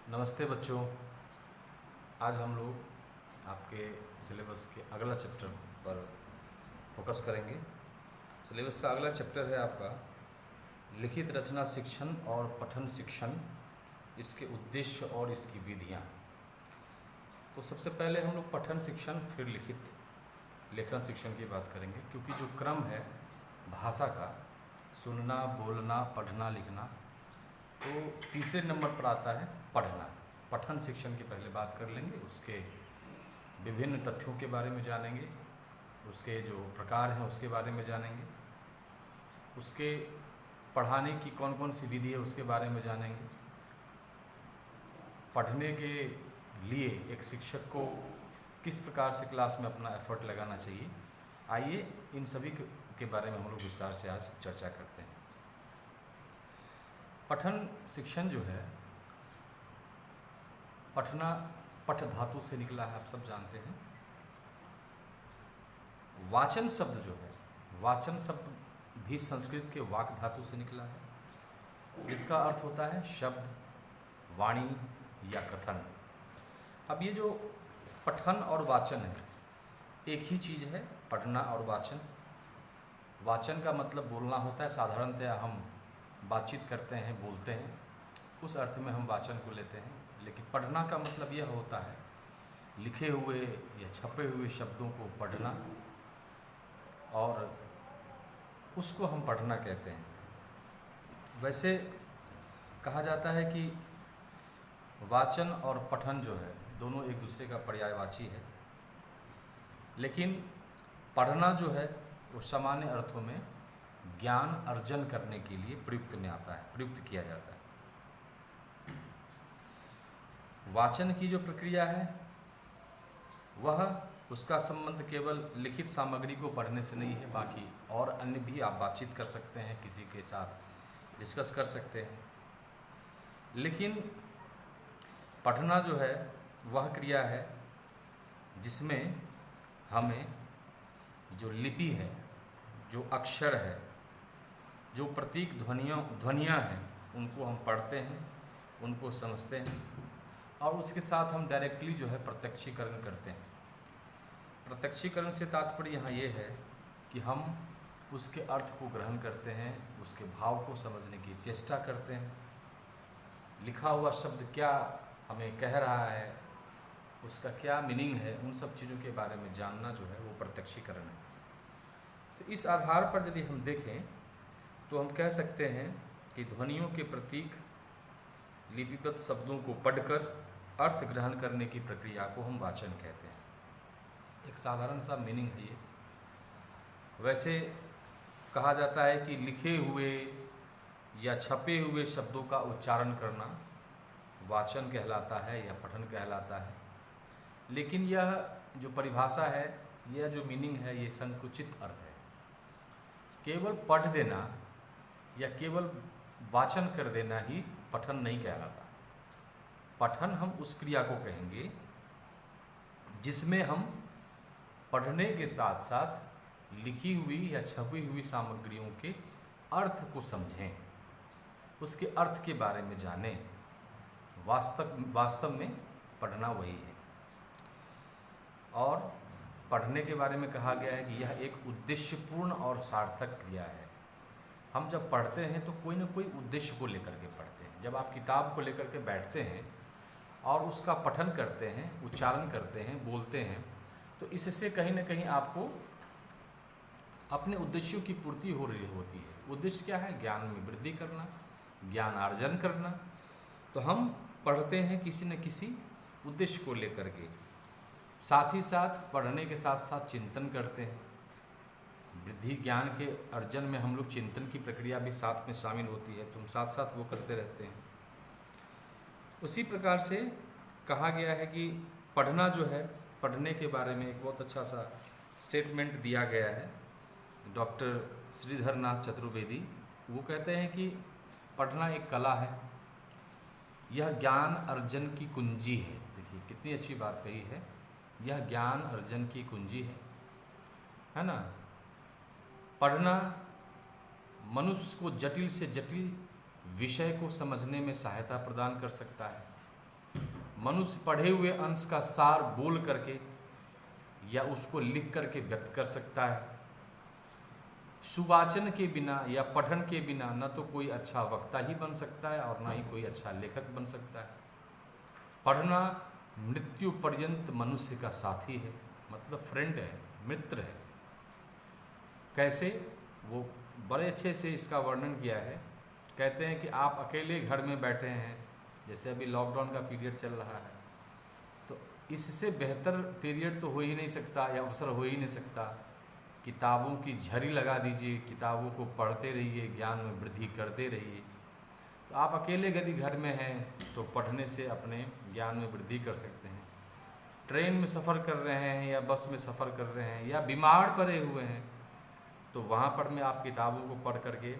नमस्ते बच्चों। आज हम लोग आपके सिलेबस के अगला चैप्टर पर फोकस करेंगे। सिलेबस का अगला चैप्टर है आपका लिखित रचना शिक्षण और पठन शिक्षण, इसके उद्देश्य और इसकी विधियाँ। तो सबसे पहले हम लोग पठन शिक्षण फिर लिखित लेखन शिक्षण की बात करेंगे, क्योंकि जो क्रम है भाषा का सुनना, बोलना, पढ़ना, लिखना, तो तीसरे नंबर पर आता है पढ़ना। पठन शिक्षण की पहले बात कर लेंगे, उसके विभिन्न तथ्यों के बारे में जानेंगे, उसके जो प्रकार हैं उसके बारे में जानेंगे, उसके पढ़ाने की कौन कौन सी विधि है उसके बारे में जानेंगे। पढ़ने के लिए एक शिक्षक को किस प्रकार से क्लास में अपना एफर्ट लगाना चाहिए, आइए इन सभी के बारे में हम लोग विस्तार से आज चर्चा करते हैं। पठन शिक्षण जो है, पठना पठ धातु से निकला है, आप सब जानते हैं। वाचन शब्द जो है, वाचन शब्द भी संस्कृत के वाक धातु से निकला है, जिसका अर्थ होता है शब्द, वाणी या कथन। अब ये जो पठन और वाचन है एक ही चीज़ है, पढ़ना और वाचन। वाचन का मतलब बोलना होता है, साधारणतः हम बातचीत करते हैं, बोलते हैं, उस अर्थ में हम वाचन को लेते हैं। लेकिन पढ़ना का मतलब यह होता है लिखे हुए या छपे हुए शब्दों को पढ़ना, और उसको हम पढ़ना कहते हैं। वैसे कहा जाता है कि वाचन और पठन जो है दोनों एक दूसरे का पर्यायवाची है, लेकिन पढ़ना जो है वो सामान्य अर्थों में ज्ञान अर्जन करने के लिए प्रयुक्त में आता है, प्रयुक्त किया जाता है। वाचन की जो प्रक्रिया है वह उसका संबंध केवल लिखित सामग्री को पढ़ने से नहीं है, बाकी और अन्य भी आप बातचीत कर सकते हैं, किसी के साथ डिस्कस कर सकते हैं। लेकिन पढ़ना जो है वह क्रिया है जिसमें हमें जो लिपि है, जो अक्षर है, जो प्रतीक ध्वनियाँ हैं, उनको हम पढ़ते हैं, उनको समझते हैं, और उसके साथ हम डायरेक्टली जो है प्रत्यक्षीकरण करते हैं। प्रत्यक्षीकरण से तात्पर्य यहाँ ये है कि हम उसके अर्थ को ग्रहण करते हैं, उसके भाव को समझने की चेष्टा करते हैं। लिखा हुआ शब्द क्या हमें कह रहा है, उसका क्या मीनिंग है, उन सब चीज़ों के बारे में जानना जो है वो प्रत्यक्षीकरण है। तो इस आधार पर यदि हम देखें तो हम कह सकते हैं कि ध्वनियों के प्रतीक लिपिबद्ध शब्दों को पढ़कर अर्थ ग्रहण करने की प्रक्रिया को हम वाचन कहते हैं। एक साधारण सा मीनिंग है ये। वैसे कहा जाता है कि लिखे हुए या छपे हुए शब्दों का उच्चारण करना वाचन कहलाता है या पठन कहलाता है, लेकिन यह जो परिभाषा है, यह जो मीनिंग है, ये संकुचित अर्थ है। केवल पढ़ देना या केवल वाचन कर देना ही पठन नहीं कहलाता। पठन हम उस क्रिया को कहेंगे जिसमें हम पढ़ने के साथ साथ लिखी हुई या छपी हुई सामग्रियों के अर्थ को समझें, उसके अर्थ के बारे में जानें। वास्तव में पढ़ना वही है। और पढ़ने के बारे में कहा गया है कि यह एक उद्देश्यपूर्ण और सार्थक क्रिया है। हम जब पढ़ते हैं तो कोई ना कोई उद्देश्य को लेकर के पढ़ते हैं। जब आप किताब को लेकर के बैठते हैं और उसका पठन करते हैं, उच्चारण करते हैं, बोलते हैं, तो इससे कहीं ना कहीं आपको अपने उद्देश्यों की पूर्ति हो रही होती है। उद्देश्य क्या है? ज्ञान में वृद्धि करना, ज्ञान अर्जन करना। तो हम पढ़ते हैं किसी न किसी उद्देश्य को लेकर के, साथ ही साथ पढ़ने के साथ साथ चिंतन करते हैं। वृद्धि ज्ञान के अर्जन में हम लोग चिंतन की प्रक्रिया भी साथ में शामिल होती है, तो हम साथ साथ वो करते रहते हैं। उसी प्रकार से कहा गया है कि पढ़ना जो है, पढ़ने के बारे में एक बहुत अच्छा सा स्टेटमेंट दिया गया है डॉक्टर श्रीधरनाथ चतुर्वेदी। वो कहते हैं कि पढ़ना एक कला है, यह ज्ञान अर्जन की कुंजी है। देखिए कितनी अच्छी बात कही है, यह ज्ञान अर्जन की कुंजी है ना। पढ़ना मनुष्य को जटिल से जटिल विषय को समझने में सहायता प्रदान कर सकता है। मनुष्य पढ़े हुए अंश का सार बोल करके या उसको लिख करके व्यक्त कर सकता है। सुवाचन के बिना या पठन के बिना न तो कोई अच्छा वक्ता ही बन सकता है और न ही कोई अच्छा लेखक बन सकता है। पढ़ना मृत्यु पर्यंत मनुष्य का साथी है, मतलब फ्रेंड है, मित्र है। कैसे? वो बड़े अच्छे से इसका वर्णन किया है। कहते हैं कि आप अकेले घर में बैठे हैं, जैसे अभी लॉकडाउन का पीरियड चल रहा है, तो इससे बेहतर पीरियड तो हो ही नहीं सकता या अवसर हो ही नहीं सकता। किताबों की झड़ी लगा दीजिए, किताबों को पढ़ते रहिए, ज्ञान में वृद्धि करते रहिए। तो आप अकेले यदि घर में हैं तो पढ़ने से अपने ज्ञान में वृद्धि कर सकते हैं। ट्रेन में सफ़र कर रहे हैं या बस में सफ़र कर रहे हैं या बीमार पड़े हुए हैं, तो वहाँ पर में आप किताबों को पढ़ करके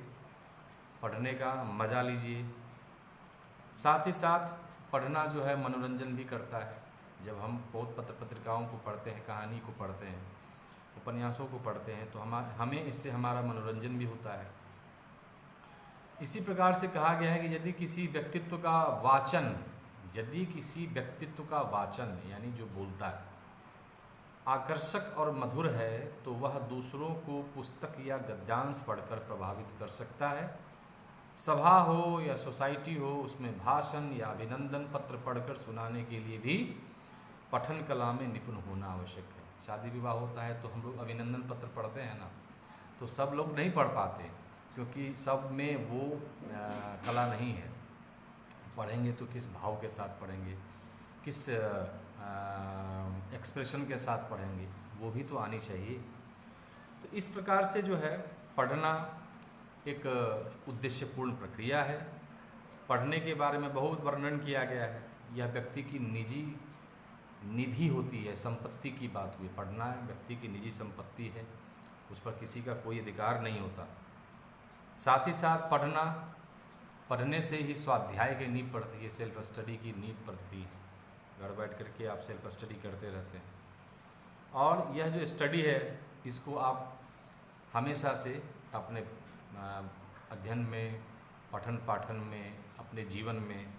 पढ़ने का मज़ा लीजिए। साथ ही साथ पढ़ना जो है मनोरंजन भी करता है। जब हम बहुत पत्र पत्रिकाओं को पढ़ते हैं, कहानी को पढ़ते हैं, उपन्यासों को पढ़ते हैं, तो हमें इससे हमारा मनोरंजन भी होता है। इसी प्रकार से कहा गया है कि यदि किसी व्यक्तित्व का वाचन यानी जो बोलता है आकर्षक और मधुर है, तो वह दूसरों को पुस्तक या गद्यांश पढ़कर प्रभावित कर सकता है। सभा हो या सोसाइटी हो, उसमें भाषण या अभिनंदन पत्र पढ़कर सुनाने के लिए भी पठन कला में निपुण होना आवश्यक है। शादी विवाह होता है तो हम लोग अभिनंदन पत्र पढ़ते हैं ना, तो सब लोग नहीं पढ़ पाते क्योंकि सब में वो कला नहीं है। पढ़ेंगे तो किस भाव के साथ पढ़ेंगे, किस एक्सप्रेशन के साथ पढ़ेंगे, वो भी तो आनी चाहिए। तो इस प्रकार से जो है पढ़ना एक उद्देश्यपूर्ण प्रक्रिया है। पढ़ने के बारे में बहुत वर्णन किया गया है। यह व्यक्ति की निजी निधि होती है, संपत्ति की बात हुई। पढ़ना व्यक्ति की निजी संपत्ति है, उस पर किसी का कोई अधिकार नहीं होता। साथ ही साथ पढ़ने से ही स्वाध्याय की नींव पड़ती है, सेल्फ स्टडी की नींव पड़ती है। घर बैठ करके आप सेल्फ स्टडी करते रहते हैं और यह जो स्टडी है इसको आप हमेशा से अपने अध्ययन में, पठन पाठन में, अपने जीवन में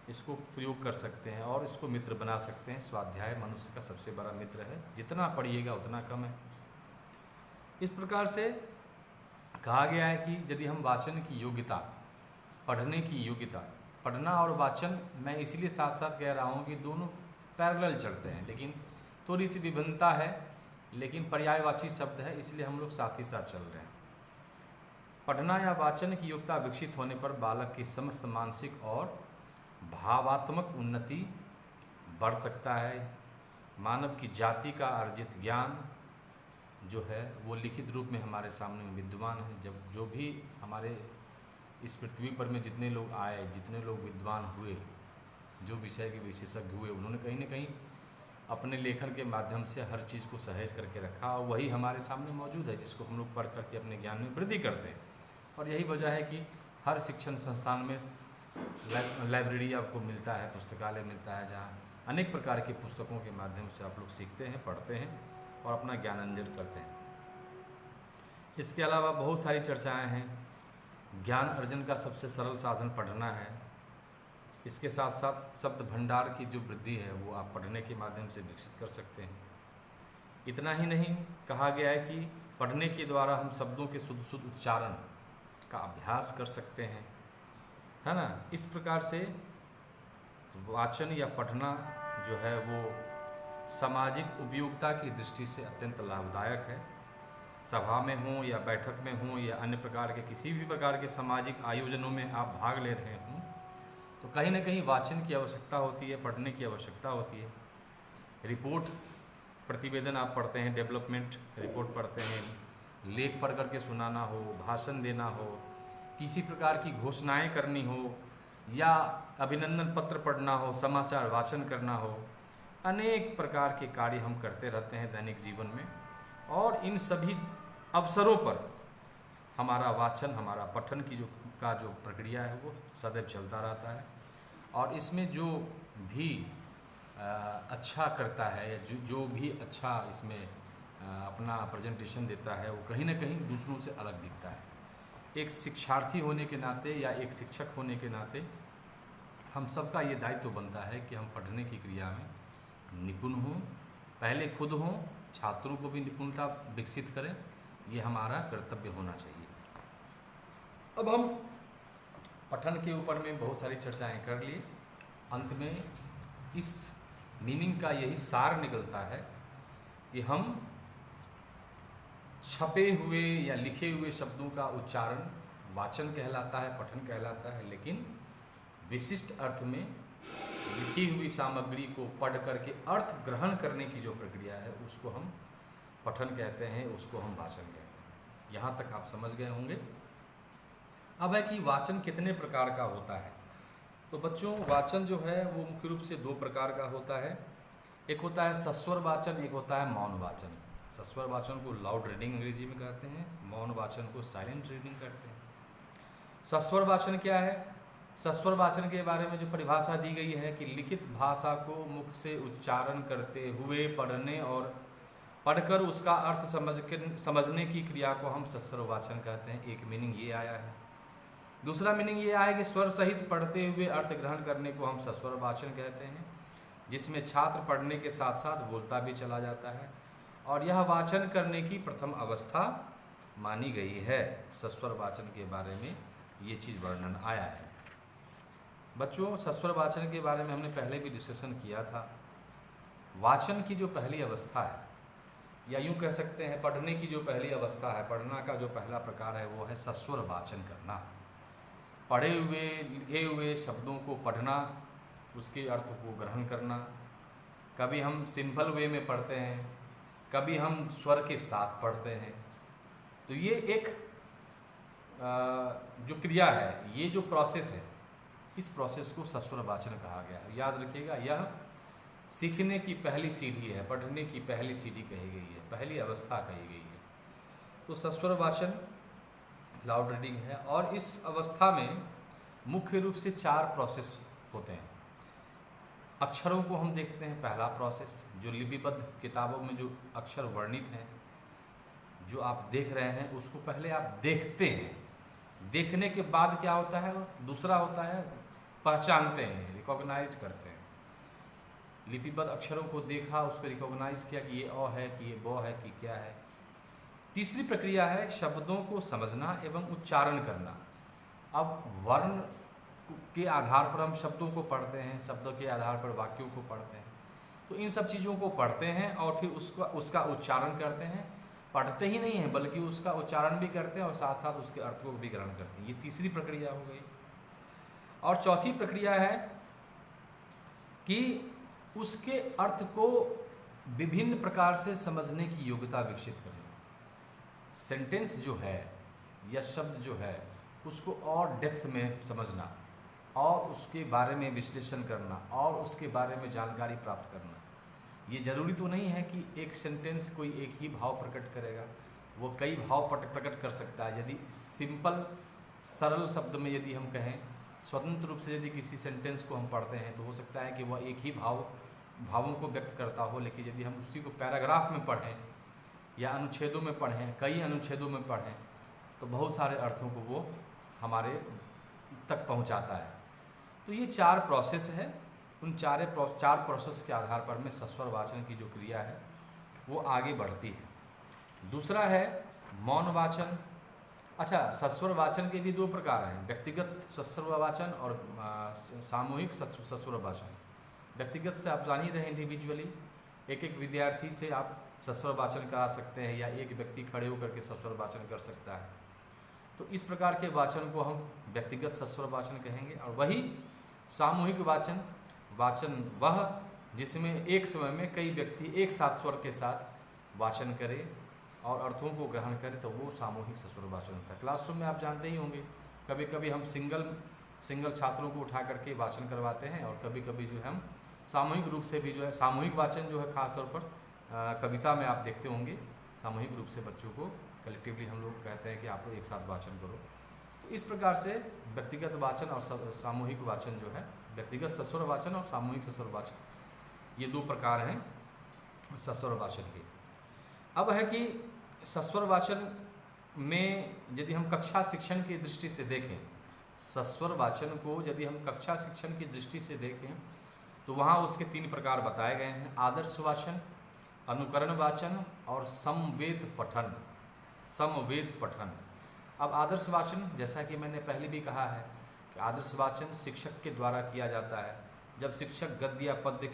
इसको प्रयोग कर सकते हैं और इसको मित्र बना सकते हैं। स्वाध्याय मनुष्य का सबसे बड़ा मित्र है, जितना पढ़िएगा उतना कम है। इस प्रकार से कहा गया है कि यदि हम वाचन की योग्यता, पढ़ने की योग्यता, पढ़ना और वाचन, मैं इसलिए साथ साथ कह रहा हूँ कि दोनों पैरेलल चलते हैं, लेकिन थोड़ी सी विभिन्नता है, लेकिन पर्यायवाची शब्द है, इसलिए हम लोग साथ ही साथ चल रहे हैं। पढ़ना या वाचन की योग्यता विकसित होने पर बालक की समस्त मानसिक और भावात्मक उन्नति बढ़ सकता है। मानव की जाति का अर्जित ज्ञान जो है वो लिखित रूप में हमारे सामने विद्यमान है। जब जो भी हमारे इस पृथ्वी पर में जितने लोग आए, जितने लोग विद्वान हुए, जो विषय के विशेषज्ञ हुए, उन्होंने कहीं न कहीं अपने लेखन के माध्यम से हर चीज़ को सहेज करके रखा और वही हमारे सामने मौजूद है, जिसको हम लोग पढ़ करके अपने ज्ञान में वृद्धि करते हैं। और यही वजह है कि हर शिक्षण संस्थान में लाइब्रेरी आपको मिलता है, पुस्तकालय मिलता है, जहाँ अनेक प्रकार की पुस्तकों के माध्यम से आप लोग सीखते हैं, पढ़ते हैं और अपना ज्ञान अर्जन करते हैं। इसके अलावा बहुत सारी चर्चाएं हैं। ज्ञान अर्जन का सबसे सरल साधन पढ़ना है। इसके साथ साथ शब्द भंडार की जो वृद्धि है वो आप पढ़ने के माध्यम से विकसित कर सकते हैं। इतना ही नहीं, कहा गया है कि पढ़ने के द्वारा हम शब्दों के शुद्ध शुद्ध उच्चारण का अभ्यास कर सकते हैं, है ना। इस प्रकार से वाचन या पढ़ना जो है वो सामाजिक उपयोगिता की दृष्टि से अत्यंत लाभदायक है। सभा में हो या बैठक में हो या अन्य प्रकार के किसी भी प्रकार के सामाजिक आयोजनों में आप भाग ले रहे हों, तो कहीं ना कहीं वाचन की आवश्यकता होती है, पढ़ने की आवश्यकता होती है। रिपोर्ट प्रतिवेदन आप पढ़ते हैं, डेवलपमेंट रिपोर्ट पढ़ते हैं, लेख पढ़ करके सुनाना हो, भाषण देना हो, किसी प्रकार की घोषणाएं करनी हो या अभिनंदन पत्र पढ़ना हो, समाचार वाचन करना हो, अनेक प्रकार के कार्य हम करते रहते हैं दैनिक जीवन में। और इन सभी अवसरों पर हमारा वाचन, हमारा पठन की जो प्रक्रिया है वो सदैव चलता रहता है। और इसमें जो भी अच्छा करता है या जो भी अच्छा इसमें अपना प्रेजेंटेशन देता है, वो कहीं ना कहीं दूसरों से अलग दिखता है। एक शिक्षार्थी होने के नाते या एक शिक्षक होने के नाते हम सबका ये दायित्व बनता है कि हम पढ़ने की क्रिया में निपुण हों, पहले खुद हों, छात्रों को भी निपुणता विकसित करें, ये हमारा कर्तव्य होना चाहिए। अब हम पठन के ऊपर में बहुत सारी चर्चाएं कर लिए, अंत में इस मीनिंग का यही सार निकलता है कि हम छपे हुए या लिखे हुए शब्दों का उच्चारण वाचन कहलाता है, पठन कहलाता है, लेकिन विशिष्ट अर्थ में लिखी हुई सामग्री को पढ़ करके अर्थ ग्रहण करने की जो प्रक्रिया है उसको हम पठन कहते हैं, उसको हम वाचन कहते हैं। यहाँ तक आप समझ गए होंगे। अब है कि वाचन कितने प्रकार का होता है। तो बच्चों, वाचन जो है वो मुख्य रूप से दो प्रकार का होता है। एक होता है सस्वर वाचन, एक होता है मौन वाचन। सस्वर वाचन को लाउड रीडिंग अंग्रेजी में कहते हैं, मौन वाचन को साइलेंट रीडिंग कहते हैं। सस्वर वाचन क्या है? सस्वर वाचन के बारे में जो परिभाषा दी गई है कि लिखित भाषा को मुख से उच्चारण करते हुए पढ़ने और पढ़कर उसका अर्थ समझने की क्रिया को हम सस्वर वाचन कहते हैं। एक मीनिंग ये आया है। दूसरा मीनिंग ये आया कि स्वर सहित पढ़ते हुए अर्थ ग्रहण करने को हम सस्वर वाचन कहते हैं, जिसमें छात्र पढ़ने के साथ साथ बोलता भी चला जाता है, और यह वाचन करने की प्रथम अवस्था मानी गई है। सस्वर वाचन के बारे में ये चीज़ वर्णन आया है। बच्चों, सस्वर वाचन के बारे में हमने पहले भी डिस्कशन किया था। वाचन की जो पहली अवस्था है, या यूँ कह सकते हैं पढ़ने की जो पहली अवस्था है, पढ़ना का जो पहला प्रकार है वो है सस्वर वाचन करना। पढ़े हुए लिखे हुए शब्दों को पढ़ना, उसके अर्थ को ग्रहण करना। कभी हम सिंपल वे में पढ़ते हैं, कभी हम स्वर के साथ पढ़ते हैं। तो ये एक जो क्रिया है, ये जो प्रोसेस है, इस प्रोसेस को सस्वर वाचन कहा गया है। याद रखिएगा, यह सीखने की पहली सीढ़ी है, पढ़ने की पहली सीढ़ी कही गई है, पहली अवस्था कही गई है। तो सस्वर वाचन लाउड रीडिंग है, और इस अवस्था में मुख्य रूप से 4 प्रोसेस होते हैं। अक्षरों को हम देखते हैं, पहला प्रोसेस जो लिपिबद्ध किताबों में जो अक्षर वर्णित हैं, जो आप देख रहे हैं, उसको पहले आप देखते हैं। देखने के बाद क्या होता है? दूसरा होता है पहचानते हैं, रिकॉग्नाइज करते हैं। लिपिबद्ध अक्षरों को देखा, उसको रिकॉग्नाइज किया कि ये अ है, कि ये ब है, कि क्या है। तीसरी प्रक्रिया है शब्दों को समझना एवं उच्चारण करना। अब वर्ण के आधार पर हम शब्दों को पढ़ते हैं, शब्दों के आधार पर वाक्यों को पढ़ते हैं। तो इन सब चीज़ों को पढ़ते हैं और फिर उसका उच्चारण करते हैं। पढ़ते ही नहीं हैं बल्कि उसका उच्चारण भी करते हैं और साथ साथ उसके अर्थ को भी ग्रहण करते हैं। ये तीसरी प्रक्रिया हो गई। और चौथी प्रक्रिया है कि उसके अर्थ को विभिन्न प्रकार से समझने की योग्यता विकसित करना। सेंटेंस जो है या शब्द जो है उसको और डेप्थ में समझना और उसके बारे में विश्लेषण करना और उसके बारे में जानकारी प्राप्त करना। ये ज़रूरी तो नहीं है कि एक सेंटेंस कोई एक ही भाव प्रकट करेगा, वो कई भाव प्रकट कर सकता है। यदि सिंपल सरल शब्द में यदि हम कहें, स्वतंत्र रूप से यदि किसी सेंटेंस को हम पढ़ते हैं तो हो सकता है कि वह एक ही भावों को व्यक्त करता हो, लेकिन यदि हम उसी को पैराग्राफ में पढ़ें या अनुच्छेदों में पढ़ें, कई अनुच्छेदों में पढ़ें, तो बहुत सारे अर्थों को वो हमारे तक पहुंचाता है। तो ये 4 प्रोसेस है। उन 4 प्रोसेस के आधार पर में सस्वर वाचन की जो क्रिया है वो आगे बढ़ती है। दूसरा है मौन वाचन। अच्छा, सस्वर वाचन के भी 2 प्रकार हैं, व्यक्तिगत सस्वर वाचन और सामूहिक सस्वर वाचन। व्यक्तिगत से आप जान ही रहे, इंडिविजुअली एक विद्यार्थी से आप सस्वर वाचन करा सकते हैं या एक व्यक्ति खड़े होकर के सस्वर वाचन कर सकता है। तो इस प्रकार के वाचन को हम व्यक्तिगत सस्वर वाचन कहेंगे। और वही सामूहिक वाचन वह जिसमें एक समय में कई व्यक्ति एक साथ स्वर के साथ वाचन करें और अर्थों को ग्रहण करें, तो वो सामूहिक सस्वर वाचन होता है। क्लासरूम में आप जानते ही होंगे, कभी कभी हम सिंगल छात्रों को उठा करके वाचन करवाते हैं और कभी कभी जो है हम सामूहिक रूप से भी जो है सामूहिक वाचन जो है खासतौर पर कविता में आप देखते होंगे, सामूहिक रूप से बच्चों को कलेक्टिवली हम लोग कहते हैं कि आप लोग एक साथ वाचन करो। तो इस प्रकार से व्यक्तिगत वाचन और सामूहिक वाचन जो है, व्यक्तिगत सस्वर वाचन और सामूहिक सस्वर वाचन, ये 2 प्रकार हैं सस्वर वाचन के। अब है कि सस्वर वाचन में यदि हम कक्षा शिक्षण की दृष्टि से देखें सस्वर वाचन को यदि हम कक्षा शिक्षण की दृष्टि से देखें तो वहाँ उसके 3 प्रकार बताए गए हैं: आदर्श वाचन, अनुकरण वाचन और समवेत पठन। समवेत पठन। अब आदर्श वाचन, जैसा कि मैंने पहले भी कहा है कि आदर्श वाचन शिक्षक के द्वारा किया जाता है। जब शिक्षक गद्य या पद्य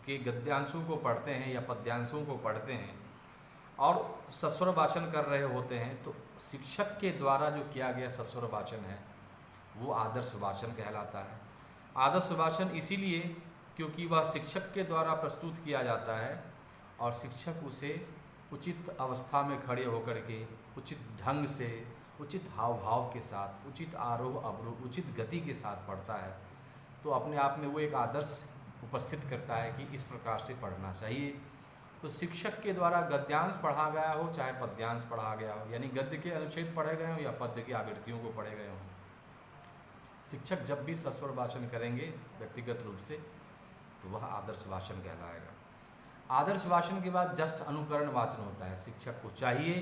के गद्यांशों को पढ़ते हैं या पद्यांशों को पढ़ते हैं और सस्वर वाचन कर रहे होते हैं, तो शिक्षक के द्वारा जो किया गया सस्वर वाचन है वो आदर्श वाचन कहलाता है। आदर्श वाचन इसीलिए क्योंकि वह शिक्षक के द्वारा प्रस्तुत किया जाता है और शिक्षक उसे उचित अवस्था में खड़े होकर के उचित ढंग से, उचित हाव भाव के साथ, उचित आरोह अवरोह, उचित गति के साथ पढ़ता है। तो अपने आप में वो एक आदर्श उपस्थित करता है कि इस प्रकार से पढ़ना चाहिए। तो शिक्षक के द्वारा गद्यांश पढ़ा गया हो चाहे पद्यांश पढ़ा गया हो, यानी गद्य के अनुच्छेद पढ़े गए हों या पद्य की आवृत्तियों को पढ़े गए हों, शिक्षक जब भी सस्वर वाचन करेंगे व्यक्तिगत रूप से तो वह आदर्श वाचन कहलाएगा। आदर्श वाचन के बाद जस्ट अनुकरण वाचन होता है। शिक्षक को चाहिए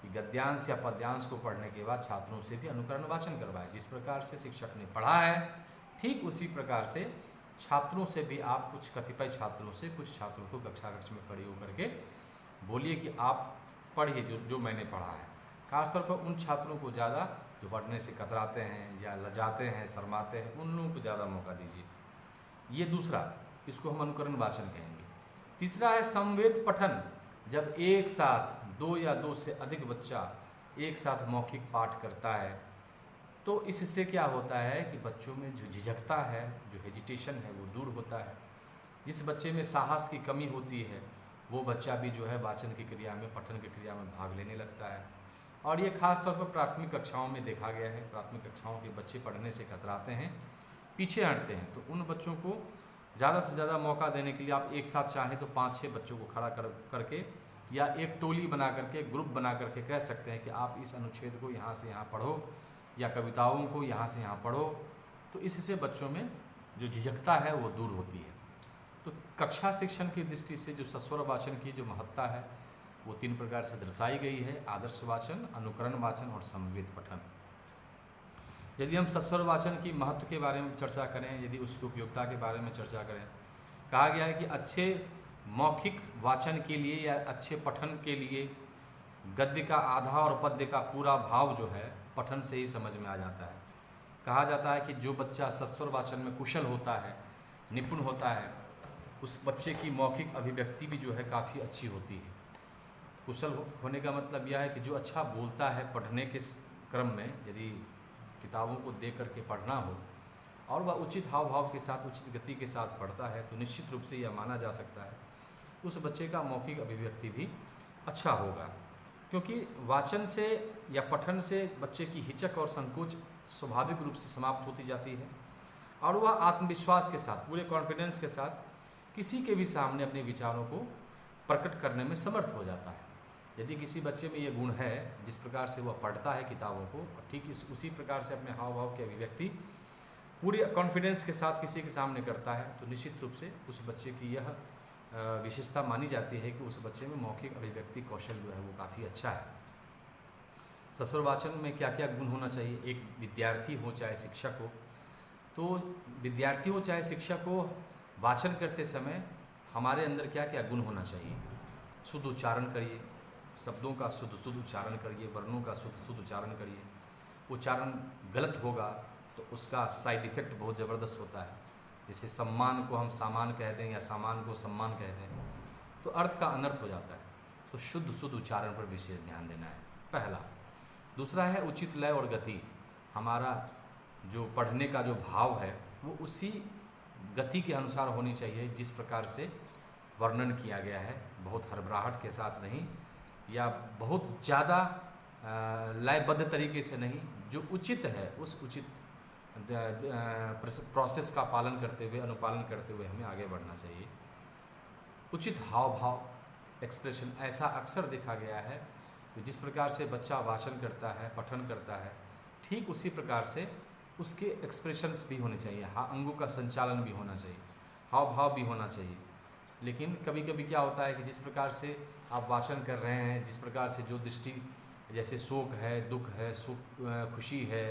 कि गद्यांश या पद्यांश को पढ़ने के बाद छात्रों से भी अनुकरण वाचन करवाए। जिस प्रकार से शिक्षक ने पढ़ा है ठीक उसी प्रकार से छात्रों से भी आप कुछ कतिपय छात्रों से कुछ छात्रों को कक्षा कक्ष में खड़े होकर के बोलिए कि आप पढ़िए जो मैंने पढ़ा है। खासतौर पर उन छात्रों को ज़्यादा जो पढ़ने से कतराते हैं या लजाते हैं, शर्माते हैं, उन लोगों को ज़्यादा मौका दीजिए। ये दूसरा, इसको हम अनुकरण वाचन कहेंगे। तीसरा है समवेत पठन। जब एक साथ 2 या 2 से अधिक बच्चा एक साथ मौखिक पाठ करता है तो इससे क्या होता है कि बच्चों में जो झिझकता है, जो हेजिटेशन है, वो दूर होता है। जिस बच्चे में साहस की कमी होती है वो बच्चा भी जो है वाचन की क्रिया में, पठन की क्रिया में भाग लेने लगता है। और ये खास तौर पर प्राथमिक कक्षाओं में देखा गया है। प्राथमिक कक्षाओं के बच्चे पढ़ने से कतराते हैं, पीछे हटते हैं, तो उन बच्चों को ज़्यादा से ज़्यादा मौका देने के लिए आप एक साथ चाहें तो 5-6 बच्चों को खड़ा करके या एक टोली बना करके, ग्रुप बना करके कह सकते हैं कि आप इस अनुच्छेद को यहाँ से यहाँ पढ़ो या कविताओं को यहाँ से यहाँ पढ़ो। तो इससे बच्चों में जो झिझकता है वो दूर होती है। तो कक्षा शिक्षण की दृष्टि से जो सस्वर वाचन की जो महत्ता है वो 3 प्रकार से दर्शाई गई है: आदर्श वाचन, अनुकरण वाचन और समवेत पठन। यदि हम सस्वर वाचन की महत्व के बारे में चर्चा करें, यदि उसकी उपयोगिता के बारे में चर्चा करें, कहा गया है कि अच्छे मौखिक वाचन के लिए या अच्छे पठन के लिए गद्य का आधा और पद्य का पूरा भाव जो है पठन से ही समझ में आ जाता है। कहा जाता है कि जो बच्चा सस्वर वाचन में कुशल होता है, निपुण होता है, उस बच्चे की मौखिक अभिव्यक्ति भी जो है काफ़ी अच्छी होती है। कुशल होने का मतलब यह है कि जो अच्छा बोलता है पढ़ने के क्रम में, यदि किताबों को देख करके पढ़ना हो और वह उचित हाव भाव के साथ, उचित गति के साथ पढ़ता है, तो निश्चित रूप से यह माना जा सकता है उस बच्चे का मौखिक अभिव्यक्ति भी अच्छा होगा। क्योंकि वाचन से या पठन से बच्चे की हिचक और संकोच स्वाभाविक रूप से समाप्त होती जाती है और वह आत्मविश्वास के साथ, पूरे कॉन्फिडेंस के साथ किसी के भी सामने अपने विचारों को प्रकट करने में समर्थ हो जाता है। यदि किसी बच्चे में ये गुण है, जिस प्रकार से वह पढ़ता है किताबों को, ठीक उसी प्रकार से अपने हाव भाव की अभिव्यक्ति पूरे कॉन्फिडेंस के साथ किसी के सामने करता है, तो निश्चित रूप से उस बच्चे की यह विशेषता मानी जाती है कि उस बच्चे में मौखिक अभिव्यक्ति कौशल जो है वो काफ़ी अच्छा है। सस्वर वाचन में क्या क्या गुण होना चाहिए? एक विद्यार्थी हो चाहे शिक्षक हो, तो विद्यार्थी हो चाहे शिक्षक हो, वाचन करते समय हमारे अंदर क्या क्या गुण होना चाहिए? शुद्ध उच्चारण करिए, शब्दों का शुद्ध उच्चारण करिए, वर्णों का शुद्ध उच्चारण करिए। उच्चारण गलत होगा तो उसका साइड इफ़ेक्ट बहुत ज़बरदस्त होता है। जैसे सम्मान को हम सामान कह दें या सामान को सम्मान कह दें तो अर्थ का अनर्थ हो जाता है। तो शुद्ध उच्चारण पर विशेष ध्यान देना है, पहला। दूसरा है उचित लय और गति। हमारा जो पढ़ने का जो भाव है वो उसी गति के अनुसार होनी चाहिए जिस प्रकार से वर्णन किया गया है। बहुत हड़बड़ाहट के साथ नहीं या बहुत ज़्यादा लयबद्ध तरीके से नहीं, जो उचित है उस उचित प्रोसेस का पालन करते हुए, अनुपालन करते हुए हमें आगे बढ़ना चाहिए। उचित हाव भाव, एक्सप्रेशन, ऐसा अक्सर देखा गया है कि जिस प्रकार से बच्चा वाचन करता है, पठन करता है, ठीक उसी प्रकार से उसके एक्सप्रेशंस भी होने चाहिए। हाँ, अंगों का संचालन भी होना चाहिए, हाव भाव भी होना चाहिए। लेकिन कभी कभी क्या होता है कि जिस प्रकार से आप वाचन कर रहे हैं, जिस प्रकार से जो दृष्टि जैसे शोक है, दुख है, खुशी है,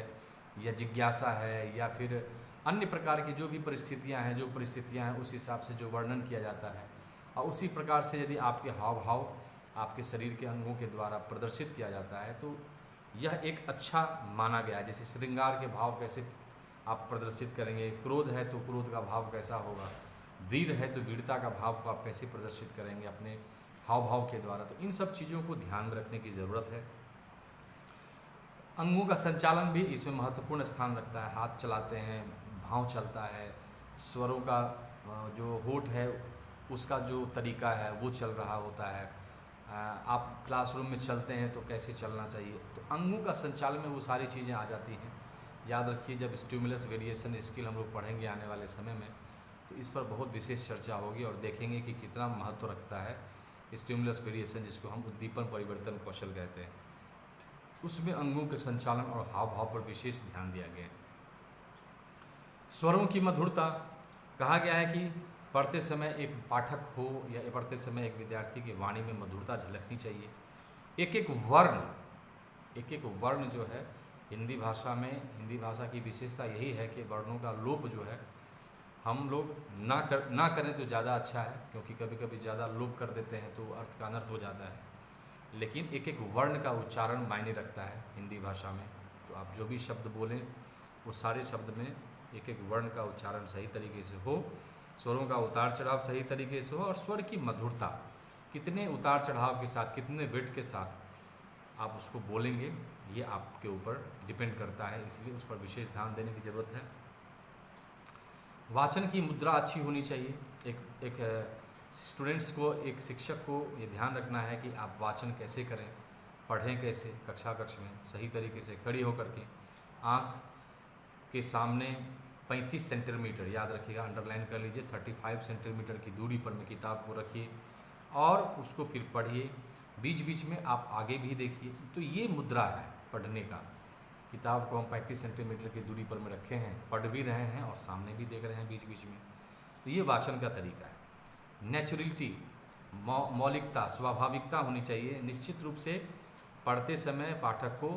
या जिज्ञासा है, या फिर अन्य प्रकार की जो भी परिस्थितियां हैं उस हिसाब से जो वर्णन किया जाता है, और उसी प्रकार से यदि आपके हाव भाव आपके शरीर के अंगों के द्वारा प्रदर्शित किया जाता है तो यह एक अच्छा माना गया है। जैसे श्रृंगार के भाव कैसे आप प्रदर्शित करेंगे, क्रोध है तो क्रोध का भाव कैसा होगा, वीर है तो वीरता का भाव को आप कैसे प्रदर्शित करेंगे अपने हाव भाव के द्वारा। तो इन सब चीज़ों को ध्यान में रखने की ज़रूरत है। अंगों का संचालन भी इसमें महत्वपूर्ण स्थान रखता है। हाथ चलाते हैं, भाव चलता है, स्वरों का जो होठ है उसका जो तरीका है वो चल रहा होता है। आप क्लासरूम में चलते हैं तो कैसे चलना चाहिए, तो अंगों का संचालन में वो सारी चीज़ें आ जाती हैं। याद रखिए, जब स्टिमुलस वेरिएशन स्किल हम लोग पढ़ेंगे आने वाले समय में तो इस पर बहुत विशेष चर्चा होगी और देखेंगे कि कितना महत्व रखता है स्टिमुलस वेरिएशन, जिसको हम उद्दीपन परिवर्तन कौशल कहते हैं। उसमें अंगों के संचालन और हाव भाव पर विशेष ध्यान दिया गया है। स्वरों की मधुरता, कहा गया है कि पढ़ते समय एक पाठक हो या पढ़ते समय एक विद्यार्थी की वाणी में मधुरता झलकनी चाहिए। एक एक वर्ण जो है हिंदी भाषा की विशेषता यही है कि वर्णों का लोप जो है हम लोग ना करें तो ज़्यादा अच्छा है, क्योंकि कभी कभी ज़्यादा लोप कर देते हैं तो अर्थ का अनर्थ हो जाता है। लेकिन एक एक वर्ण का उच्चारण मायने रखता है हिंदी भाषा में। तो आप जो भी शब्द बोलें वो सारे शब्द में एक एक वर्ण का उच्चारण सही तरीके से हो, स्वरों का उतार चढ़ाव सही तरीके से हो, और स्वर की मधुरता, कितने उतार चढ़ाव के साथ, कितने वेट के साथ आप उसको बोलेंगे, ये आपके ऊपर डिपेंड करता है। इसलिए उस पर विशेष ध्यान देने की ज़रूरत है। वाचन की मुद्रा अच्छी होनी चाहिए। एक स्टूडेंट्स को, एक शिक्षक को ये ध्यान रखना है कि आप वाचन कैसे करें, पढ़ें कैसे, कक्ष में सही तरीके से खड़ी होकर के आँख के सामने 35 सेंटीमीटर, याद रखिएगा, अंडरलाइन कर लीजिए, 35 सेंटीमीटर की दूरी पर में किताब को रखिए और उसको फिर पढ़िए। बीच बीच में आप आगे भी देखिए। तो ये मुद्रा है पढ़ने का। किताब को हम 35 सेंटीमीटर की दूरी पर में रखे हैं, पढ़ भी रहे हैं और सामने भी देख रहे हैं बीच बीच में। तो ये वाचन का तरीका है। नेचुरलिटी, मौलिकता, स्वाभाविकता होनी चाहिए। निश्चित रूप से पढ़ते समय पाठक को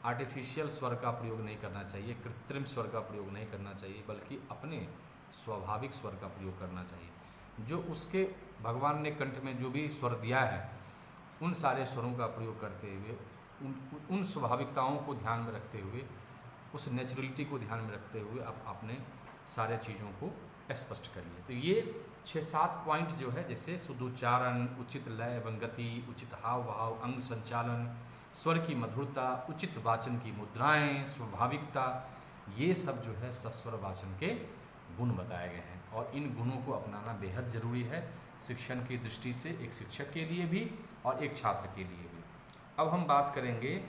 आर्टिफिशियल स्वर का प्रयोग नहीं करना चाहिए, कृत्रिम स्वर का प्रयोग नहीं करना चाहिए, बल्कि अपने स्वाभाविक स्वर का प्रयोग करना चाहिए। जो उसके भगवान ने कंठ में जो भी स्वर दिया है उन सारे स्वरों का प्रयोग करते हुए, उन स्वाभाविकताओं को ध्यान में रखते हुए, उस नेचुरलिटी को ध्यान में रखते हुए आप अपने सारे चीज़ों को स्पष्ट करिए। तो ये 6-7 पॉइंट जो है, जैसे शुद्ध उच्चारण, उचित लय एवं गति, उचित हाव भाव, अंग संचालन, स्वर की मधुरता, उचित वाचन की मुद्राएं, स्वाभाविकता, ये सब जो है सस्वर वाचन के गुण बताए गए हैं और इन गुणों को अपनाना बेहद ज़रूरी है शिक्षण की दृष्टि से, एक शिक्षक के लिए भी और एक छात्र के लिए भी। अब हम बात करेंगे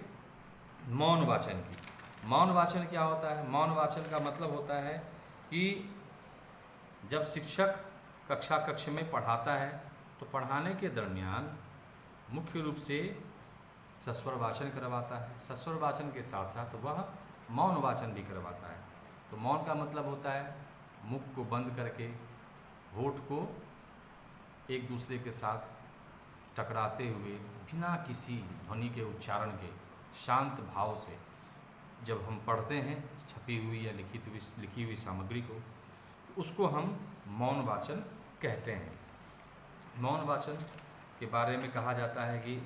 मौन वाचन की। मौन वाचन क्या होता है? मौन वाचन का मतलब होता है कि जब शिक्षक कक्ष में पढ़ाता है तो पढ़ाने के दरमियान मुख्य रूप से सस्वर वाचन करवाता है। सस्वर वाचन के साथ साथ वह मौन वाचन भी करवाता है। तो मौन का मतलब होता है मुख को बंद करके, होठ को एक दूसरे के साथ टकराते हुए, बिना किसी ध्वनि के उच्चारण के, शांत भाव से जब हम पढ़ते हैं छपी हुई या लिखी हुई सामग्री को, तो उसको हम मौन वाचन कहते हैं। मौन वाचन के बारे में कहा जाता है कि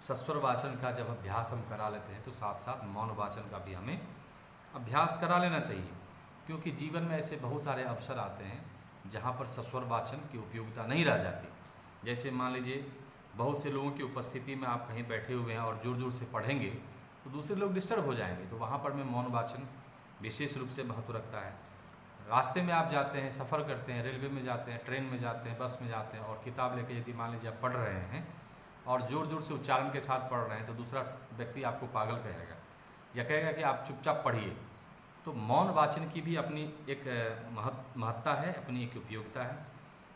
सस्वर वाचन का जब अभ्यास हम करा लेते हैं तो साथ साथ मौन वाचन का भी हमें अभ्यास करा लेना चाहिए, क्योंकि जीवन में ऐसे बहुत सारे अवसर आते हैं जहाँ पर सस्वर वाचन की उपयोगिता नहीं रह जाती। जैसे मान लीजिए बहुत से लोगों की उपस्थिति में आप कहीं बैठे हुए हैं और ज़ोर ज़ोर से पढ़ेंगे तो दूसरे लोग डिस्टर्ब हो जाएंगे, तो वहाँ पर में मौन वाचन विशेष रूप से महत्व रखता है। रास्ते में आप जाते हैं, सफ़र करते हैं, रेलवे में जाते हैं, ट्रेन में जाते हैं, बस में जाते हैं और किताब लेके यदि मान लीजिए आप पढ़ रहे हैं और ज़ोर ज़ोर से उच्चारण के साथ पढ़ रहे हैं तो दूसरा व्यक्ति आपको पागल कहेगा या कहेगा कि आप चुपचाप पढ़िए। तो मौन वाचन की भी अपनी एक महत्ता है, अपनी एक उपयोगिता है।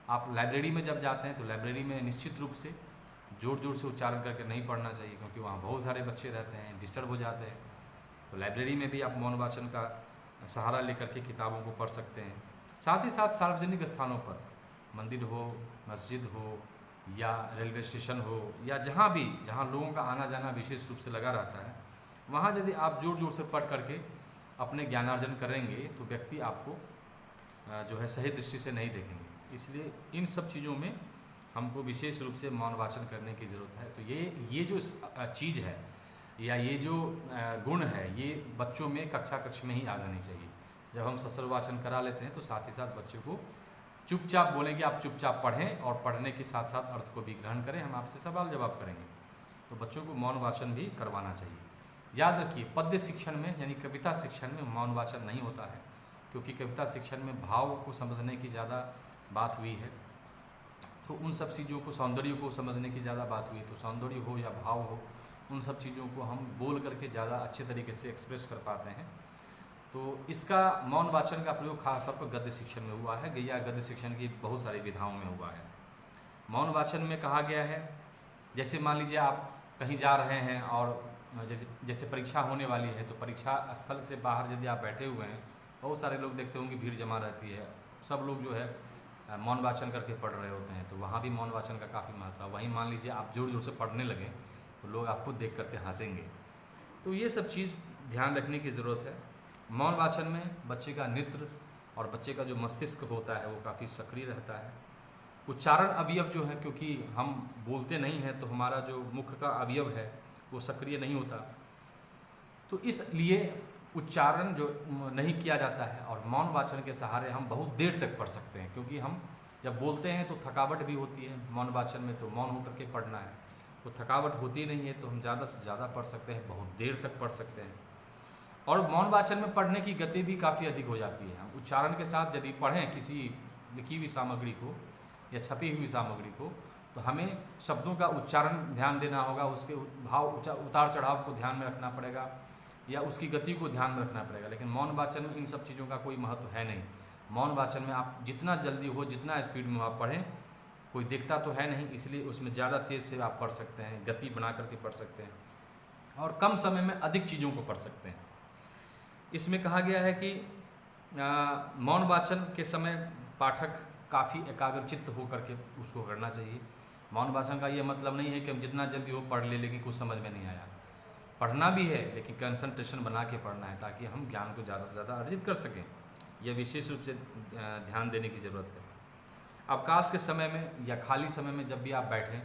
आप लाइब्रेरी में जब जाते हैं तो लाइब्रेरी में निश्चित रूप से ज़ोर ज़ोर से उच्चारण करके नहीं पढ़ना चाहिए, क्योंकि वहाँ बहुत सारे बच्चे रहते हैं, डिस्टर्ब हो जाते हैं। तो लाइब्रेरी में भी आप मौन वाचन का सहारा लेकर के किताबों को पढ़ सकते हैं। साथ ही साथ सार्वजनिक स्थानों पर, मंदिर हो, मस्जिद हो, या रेलवे स्टेशन हो या जहाँ भी जहाँ लोगों का आना जाना विशेष रूप से लगा रहता है, वहाँ यदि आप जोर जोर से पढ़ करके अपने ज्ञानार्जन करेंगे तो व्यक्ति आपको जो है सही दृष्टि से नहीं देखेंगे। इसलिए इन सब चीज़ों में हमको विशेष रूप से मौन वाचन करने की ज़रूरत है। तो ये जो चीज़ है या ये जो गुण है, ये बच्चों में कक्षा कक्ष में ही आ जानी चाहिए। जब हम ससुर वाचन करा लेते हैं तो साथ ही साथ बच्चों को चुपचाप बोलें कि आप चुपचाप पढ़ें और पढ़ने के साथ साथ अर्थ को भी ग्रहण करें, हम आपसे सवाल जवाब करेंगे। तो बच्चों को मौन वाचन भी करवाना चाहिए। याद रखिए, पद्य शिक्षण में यानी कविता शिक्षण में मौन वाचन नहीं होता है, क्योंकि कविता शिक्षण में भाव को समझने की ज़्यादा बात हुई है। तो उन सब चीज़ों को, सौंदर्य को समझने की ज़्यादा बात हुई, तो सौंदर्य हो या भाव हो, उन सब चीज़ों को हम बोल करके ज़्यादा अच्छे तरीके से एक्सप्रेस कर पाते हैं। तो इसका मौन वाचन का प्रयोग खासतौर पर गद्य शिक्षण में हुआ है, या गद्य शिक्षण की बहुत सारी विधाओं में हुआ है। मौन वाचन में कहा गया है, जैसे मान लीजिए आप कहीं जा रहे हैं और जैसे परीक्षा होने वाली है, तो परीक्षा स्थल से बाहर यदि आप बैठे हुए हैं, बहुत सारे लोग देखते होंगे भीड़ जमा रहती है, सब लोग जो है मौन वाचन करके पढ़ रहे होते हैं, तो वहाँ भी मौन वाचन का काफ़ी महत्व है। वहीं मान लीजिए आप जोर जोर से पढ़ने लगें तो लोग आपको देख करके हंसेंगे। तो ये सब चीज़ ध्यान रखने की ज़रूरत है। मौन वाचन में बच्चे का नेत्र और बच्चे का जो मस्तिष्क होता है वो काफ़ी सक्रिय रहता है। उच्चारण अवयव जो है, क्योंकि हम बोलते नहीं हैं तो हमारा जो मुख का अवयव है वो सक्रिय नहीं होता, तो इसलिए उच्चारण जो नहीं किया जाता है। और मौन वाचन के सहारे हम बहुत देर तक पढ़ सकते हैं, क्योंकि हम जब बोलते हैं तो थकावट भी होती है। मौन वाचन में तो मौन होकर के पढ़ना है, तो थकावट होती नहीं है, तो हम ज़्यादा से ज़्यादा पढ़ सकते हैं, बहुत देर तक पढ़ सकते हैं। और मौन वाचन में पढ़ने की गति भी काफ़ी अधिक हो जाती है। हम उच्चारण के साथ यदि पढ़ें किसी लिखी हुई सामग्री को या छपी हुई सामग्री को, तो हमें शब्दों का उच्चारण ध्यान देना होगा, उसके भाव उतार चढ़ाव को ध्यान में रखना पड़ेगा, या उसकी गति को ध्यान में रखना पड़ेगा। लेकिन मौन वाचन में इन सब चीज़ों का कोई महत्व है नहीं। मौन वाचन में आप जितना जल्दी हो, जितना स्पीड में आप पढ़ें, कोई देखता तो है नहीं, इसलिए उसमें ज़्यादा तेज़ से आप पढ़ सकते हैं, गति बना करके पढ़ सकते हैं और कम समय में अधिक चीज़ों को पढ़ सकते हैं। इसमें कहा गया है कि मौन वाचन के समय पाठक काफ़ी एकाग्रचित्त होकर के उसको करना चाहिए। मौन वाचन का ये मतलब नहीं है कि हम जितना जल्दी हो पढ़ ले, लेकिन कुछ समझ में नहीं आया। पढ़ना भी है, लेकिन कंसंट्रेशन बना के पढ़ना है, ताकि हम ज्ञान को ज़्यादा से ज़्यादा अर्जित कर सकें। यह विशेष रूप से ध्यान देने की ज़रूरत है। अवकाश के समय में या खाली समय में जब भी आप बैठें,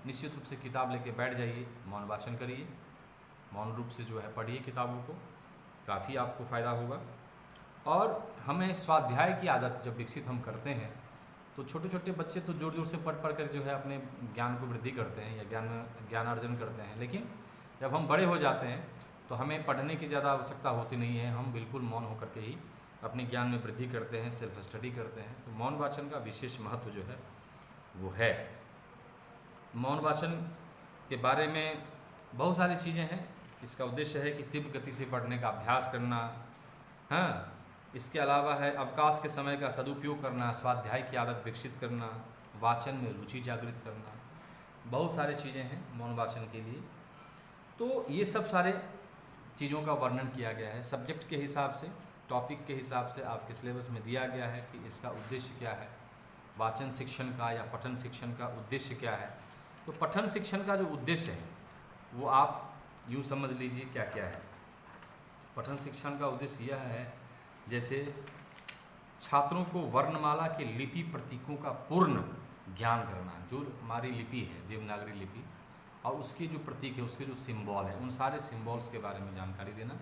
निश्चित रूप से किताब लेके बैठ जाइए, मौन वाचन करिए, मौन रूप से जो है पढ़िए किताबों को, काफ़ी आपको फ़ायदा होगा। और हमें स्वाध्याय की आदत जब विकसित हम करते हैं, तो छोटे छोटे बच्चे तो जोर जोर से पढ़ कर जो है अपने ज्ञान को वृद्धि करते हैं या ज्ञानार्जन करते हैं, लेकिन जब हम बड़े हो जाते हैं तो हमें पढ़ने की ज़्यादा आवश्यकता होती नहीं है, हम बिल्कुल मौन होकर के ही अपने ज्ञान में वृद्धि करते हैं, सेल्फ स्टडी करते हैं। तो मौन वाचन का विशेष महत्व जो है वो है। मौन वाचन के बारे में बहुत सारी चीज़ें हैं। इसका उद्देश्य है कि तीव्र गति से पढ़ने का अभ्यास करना, हाँ, इसके अलावा है अवकाश के समय का सदुपयोग करना, स्वाध्याय की आदत विकसित करना, वाचन में रुचि जागृत करना, बहुत सारी चीज़ें हैं मौन वाचन के लिए। तो ये सब सारे चीज़ों का वर्णन किया गया है सब्जेक्ट के हिसाब से, टॉपिक के हिसाब से आपके सिलेबस में दिया गया है कि इसका उद्देश्य क्या है, वाचन शिक्षण का या पठन शिक्षण का उद्देश्य क्या है। तो पठन शिक्षण का जो उद्देश्य है वो आप यूँ समझ लीजिए क्या क्या है। पठन शिक्षण का उद्देश्य यह है, जैसे छात्रों को वर्णमाला के लिपि प्रतीकों का पूर्ण ज्ञान करना, जो हमारी लिपि है देवनागरी लिपि, और उसके जो प्रतीक है, उसके जो सिंबल है, उन सारे सिंबल्स के बारे में जानकारी देना।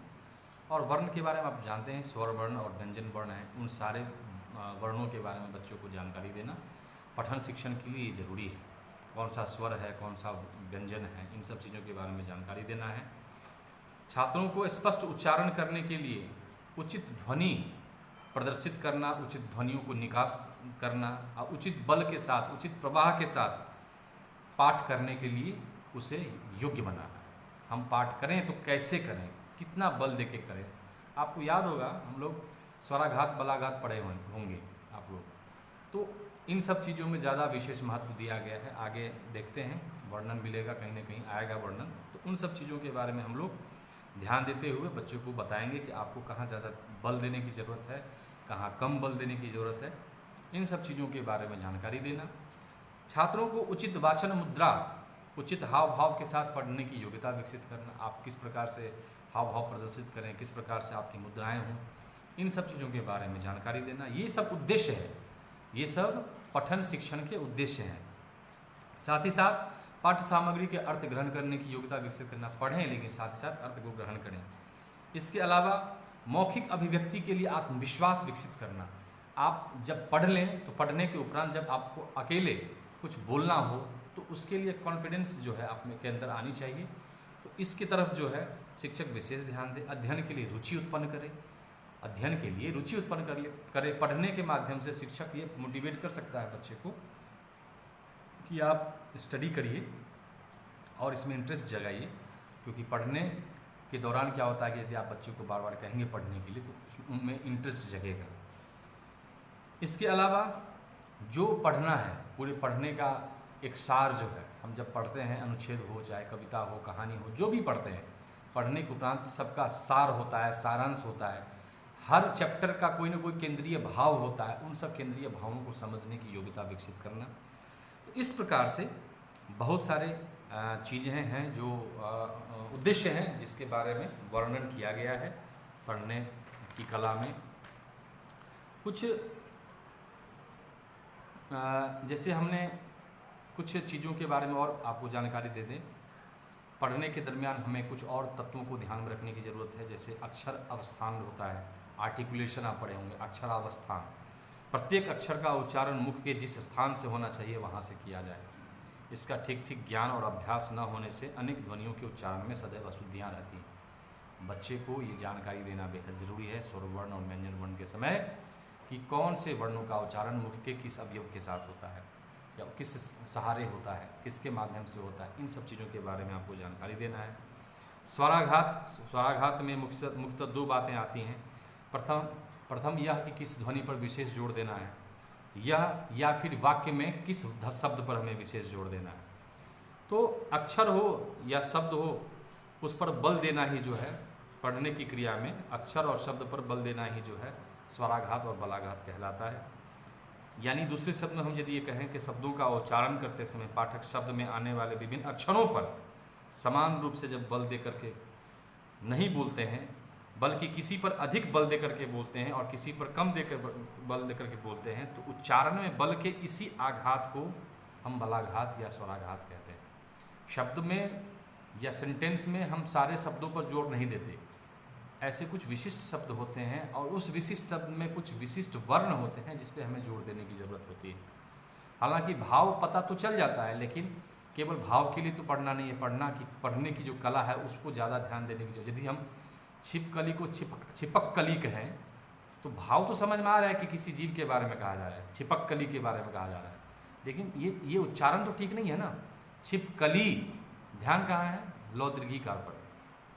और वर्ण के बारे में आप जानते हैं स्वर वर्ण और व्यंजन वर्ण है, उन सारे वर्णों के बारे में बच्चों को जानकारी देना पठन शिक्षण के लिए ज़रूरी है। कौन सा स्वर है, कौन सा व्यंजन है, इन सब चीज़ों के बारे में जानकारी देना है। छात्रों को स्पष्ट उच्चारण करने के लिए उचित ध्वनि प्रदर्शित करना, उचित ध्वनियों को निकास करना और उचित बल के साथ, उचित प्रवाह के साथ पाठ करने के लिए उसे योग्य बनाना। हम पाठ करें तो कैसे करें, कितना बल देके करें। आपको याद होगा हम लोग स्वराघात बलाघात पढ़े होंगे आप लोग, तो इन सब चीज़ों में ज़्यादा विशेष महत्व दिया गया है। आगे देखते हैं, वर्णन मिलेगा, कहीं ना कहीं आएगा वर्णन। तो उन सब चीज़ों के बारे में हम लोग ध्यान देते हुए बच्चों को बताएंगे कि आपको कहाँ ज़्यादा बल देने की ज़रूरत है, कहाँ कम बल देने की ज़रूरत है। इन सब चीज़ों के बारे में जानकारी देना। छात्रों को उचित वाचन मुद्रा, उचित हाव भाव के साथ पढ़ने की योग्यता विकसित करना। आप किस प्रकार से हाव भाव प्रदर्शित करें, किस प्रकार से आपकी मुद्राएं हों, इन सब चीज़ों के बारे में जानकारी देना, ये सब उद्देश्य है, ये सब पठन शिक्षण के उद्देश्य हैं। साथ ही साथ पाठ्य सामग्री के अर्थ ग्रहण करने की योग्यता विकसित करना। पढ़ें लेकिन साथ ही साथ अर्थ को ग्रहण करें। इसके अलावा मौखिक अभिव्यक्ति के लिए आत्मविश्वास विकसित करना। आप जब पढ़ लें तो पढ़ने के उपरांत जब आपको अकेले कुछ बोलना हो तो उसके लिए कॉन्फिडेंस जो है आप में के अंदर आनी चाहिए। तो इसकी तरफ जो है शिक्षक विशेष ध्यान दें। अध्ययन के लिए रुचि उत्पन्न करें, अध्ययन के लिए रुचि उत्पन्न करें। पढ़ने के माध्यम से शिक्षक ये मोटिवेट कर सकता है बच्चे को कि आप स्टडी करिए और इसमें इंटरेस्ट जगाइए, क्योंकि पढ़ने के दौरान क्या होता है कि यदि आप बच्चे को बार बार कहेंगे पढ़ने के लिए तो उनमें इंटरेस्ट जगेगा। इसके अलावा जो पढ़ना है, पूरे पढ़ने का एक सार जो है, हम जब पढ़ते हैं अनुच्छेद हो चाहे कविता हो कहानी हो, जो भी पढ़ते हैं, पढ़ने के उपरांत सबका सार होता है, सारांश होता है। हर चैप्टर का कोई ना कोई केंद्रीय भाव होता है, उन सब केंद्रीय भावों को समझने की योग्यता विकसित करना। तो इस प्रकार से बहुत सारे चीज़ें हैं जो उद्देश्य हैं जिसके बारे में वर्णन किया गया है पढ़ने की कला में। कुछ जैसे हमने कुछ चीज़ों के बारे में और आपको जानकारी दे दें। पढ़ने के दरमियान हमें कुछ और तत्वों को ध्यान में रखने की ज़रूरत है। जैसे अक्षर अवस्थान होता है, आर्टिकुलेशन आप पढ़े होंगे, अक्षरावस्थान। प्रत्येक अक्षर का उच्चारण मुख के जिस स्थान से होना चाहिए वहाँ से किया जाए। इसका ठीक ठीक ज्ञान और अभ्यास न होने से अनेक ध्वनियों के उच्चारण में सदैव अशुद्धियाँ रहती हैं। बच्चे को ये जानकारी देना बेहद ज़रूरी है स्वर वर्ण और व्यंजन वर्ण के समय कि कौन से वर्णों का उच्चारण मुख के किस अवयव के साथ होता है या किस सहारे होता है, किसके माध्यम से होता है। इन सब चीज़ों के बारे में आपको जानकारी देना है। स्वराघात में मुख्यतः दो बातें आती हैं। प्रथम यह कि किस ध्वनि पर विशेष जोर देना है, यह या फिर वाक्य में किस शब्द पर हमें विशेष जोर देना है। तो अक्षर हो या शब्द हो, उस पर बल देना ही जो है पढ़ने की क्रिया में अक्षर और शब्द पर बल देना ही जो है स्वराघात और बलाघात कहलाता है। यानी दूसरे शब्द में हम यदि ये कहें कि शब्दों का उच्चारण करते समय पाठक शब्द में आने वाले विभिन्न अक्षरों पर समान रूप से जब बल दे करके नहीं बोलते हैं, बल्कि किसी पर अधिक बल दे करके बोलते हैं और किसी पर कम बल दे करके बोलते हैं, तो उच्चारण में बल के इसी आघात को हम बलाघात या स्वराघात कहते हैं। शब्द में या सेंटेंस में हम सारे शब्दों पर जोर नहीं देते। ऐसे कुछ विशिष्ट शब्द होते हैं और उस विशिष्ट शब्द में कुछ विशिष्ट वर्ण होते हैं जिस पे हमें जोर देने की ज़रूरत होती है। हालांकि भाव पता तो चल जाता है, लेकिन केवल भाव के लिए तो पढ़ना नहीं है। पढ़ने की जो कला है उसको ज़्यादा ध्यान देने की जरूरत। यदि हम छिपकली को छिपक कली कहें तो भाव तो समझ में आ रहा है कि किसी जीव के बारे में कहा जा रहा है, छिपक कली के बारे में कहा जा रहा है, लेकिन ये उच्चारण तो ठीक नहीं है ना। छिपकली, ध्यान कहाँ है? लौ दीर्घिकार पर,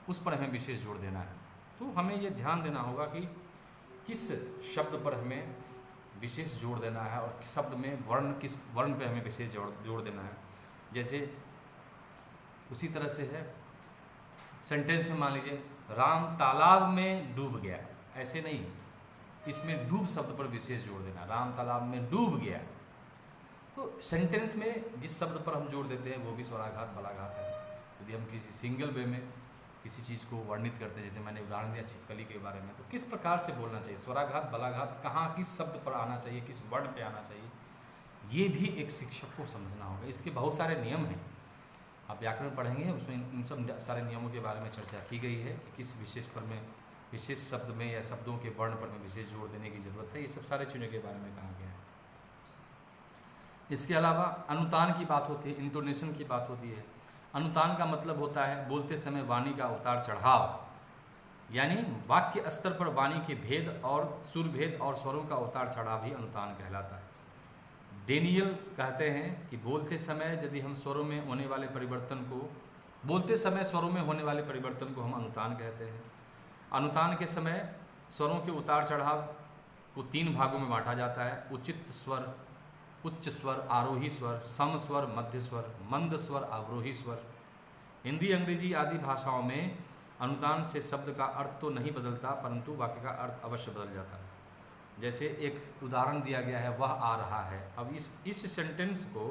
उस पर हमें विशेष जोर देना है। तो हमें ये ध्यान देना होगा कि किस शब्द पर हमें विशेष जोर देना है और शब्द में किस वर्ण पे हमें विशेष जोर देना है। जैसे उसी तरह से है सेंटेंस में, मान लीजिए राम तालाब में डूब गया, ऐसे नहीं, इसमें डूब शब्द पर विशेष जोर देना। राम तालाब में डूब गया, तो सेंटेंस में जिस शब्द पर हम जोर देते हैं वो भी स्वराघात बलाघात है। यदि हम किसी सिंगल वे में किसी चीज़ को वर्णित करते हैं, जैसे मैंने उदाहरण दिया छिपकली के बारे में, तो किस प्रकार से बोलना चाहिए, स्वराघात बलाघात कहाँ किस शब्द पर आना चाहिए, किस वर्ण पे आना चाहिए, ये भी एक शिक्षक को समझना होगा। इसके बहुत सारे नियम हैं, आप व्याकरण पढ़ेंगे उसमें इन सब सारे नियमों के बारे में चर्चा की गई है कि किस विशेष शब्द में या शब्दों के वर्ण पर में विशेष जोर देने की ज़रूरत है। ये सब सारे चीज़ों के बारे में कहा गया है। इसके अलावा अनुतान की बात होती है, इंटोनेशन की बात होती है। अनुतान का मतलब होता है बोलते समय वाणी का उतार चढ़ाव, यानी वाक्य स्तर पर वाणी के भेद और सुर भेद और स्वरों का उतार चढ़ाव ही अनुतान कहलाता है। डेनियल कहते हैं कि बोलते समय यदि हम स्वरों में होने वाले परिवर्तन को हम अनुतान कहते हैं। अनुतान के समय स्वरों के उतार चढ़ाव को 3 भागों में बांटा जाता है: उचित स्वर, उच्च स्वर, आरोही स्वर, सम स्वर, मध्य स्वर, मंद स्वर, अवरोही स्वर। हिंदी, अंग्रेजी आदि भाषाओं में अनुतान से शब्द का अर्थ तो नहीं बदलता, परंतु वाक्य का अर्थ अवश्य बदल जाता है। जैसे एक उदाहरण दिया गया है, वह आ रहा है। अब इस सेंटेंस को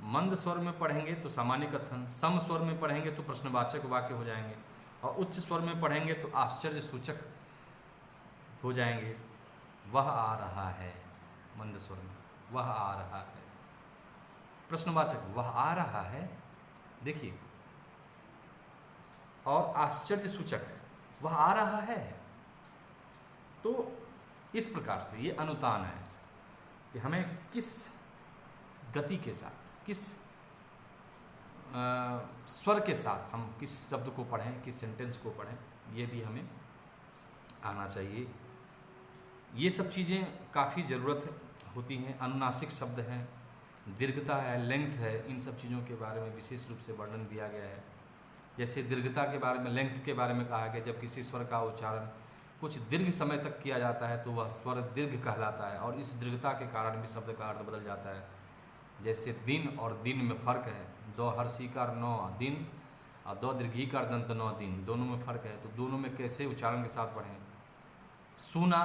मंद स्वर में पढ़ेंगे तो सामान्य कथन, सम स्वर में पढ़ेंगे तो प्रश्नवाचक वाक्य हो जाएंगे, और उच्च स्वर में पढ़ेंगे तो आश्चर्य सूचक हो जाएंगे। वह आ रहा है, मंद स्वर में वह आ रहा है। प्रश्नवाचक वह आ रहा है, देखिए, और आश्चर्य सूचक वह आ रहा है। तो इस प्रकार से ये अनुतान है कि हमें किस गति के साथ, किस स्वर के साथ हम किस शब्द को पढ़ें, किस सेंटेंस को पढ़ें, ये भी हमें आना चाहिए। ये सब चीज़ें काफ़ी ज़रूरत होती हैं। अनुनासिक शब्द हैं, दीर्घता है, लेंथ है, इन सब चीज़ों के बारे में विशेष रूप से वर्णन दिया गया है। जैसे दीर्घता के बारे में, लेंथ के बारे में कहा गया, जब किसी स्वर का उच्चारण कुछ दीर्घ समय तक किया जाता है तो वह स्वर दीर्घ कहलाता है, और इस दीर्घता के कारण भी शब्द का अर्थ बदल जाता है। जैसे दिन और दिन में फ़र्क है, दो हर्षीकार नौ दिन और दो दीर्घीकार दंत नौ दिन, दोनों में फ़र्क है। तो दोनों में कैसे उच्चारण के साथ पढ़ें। सूना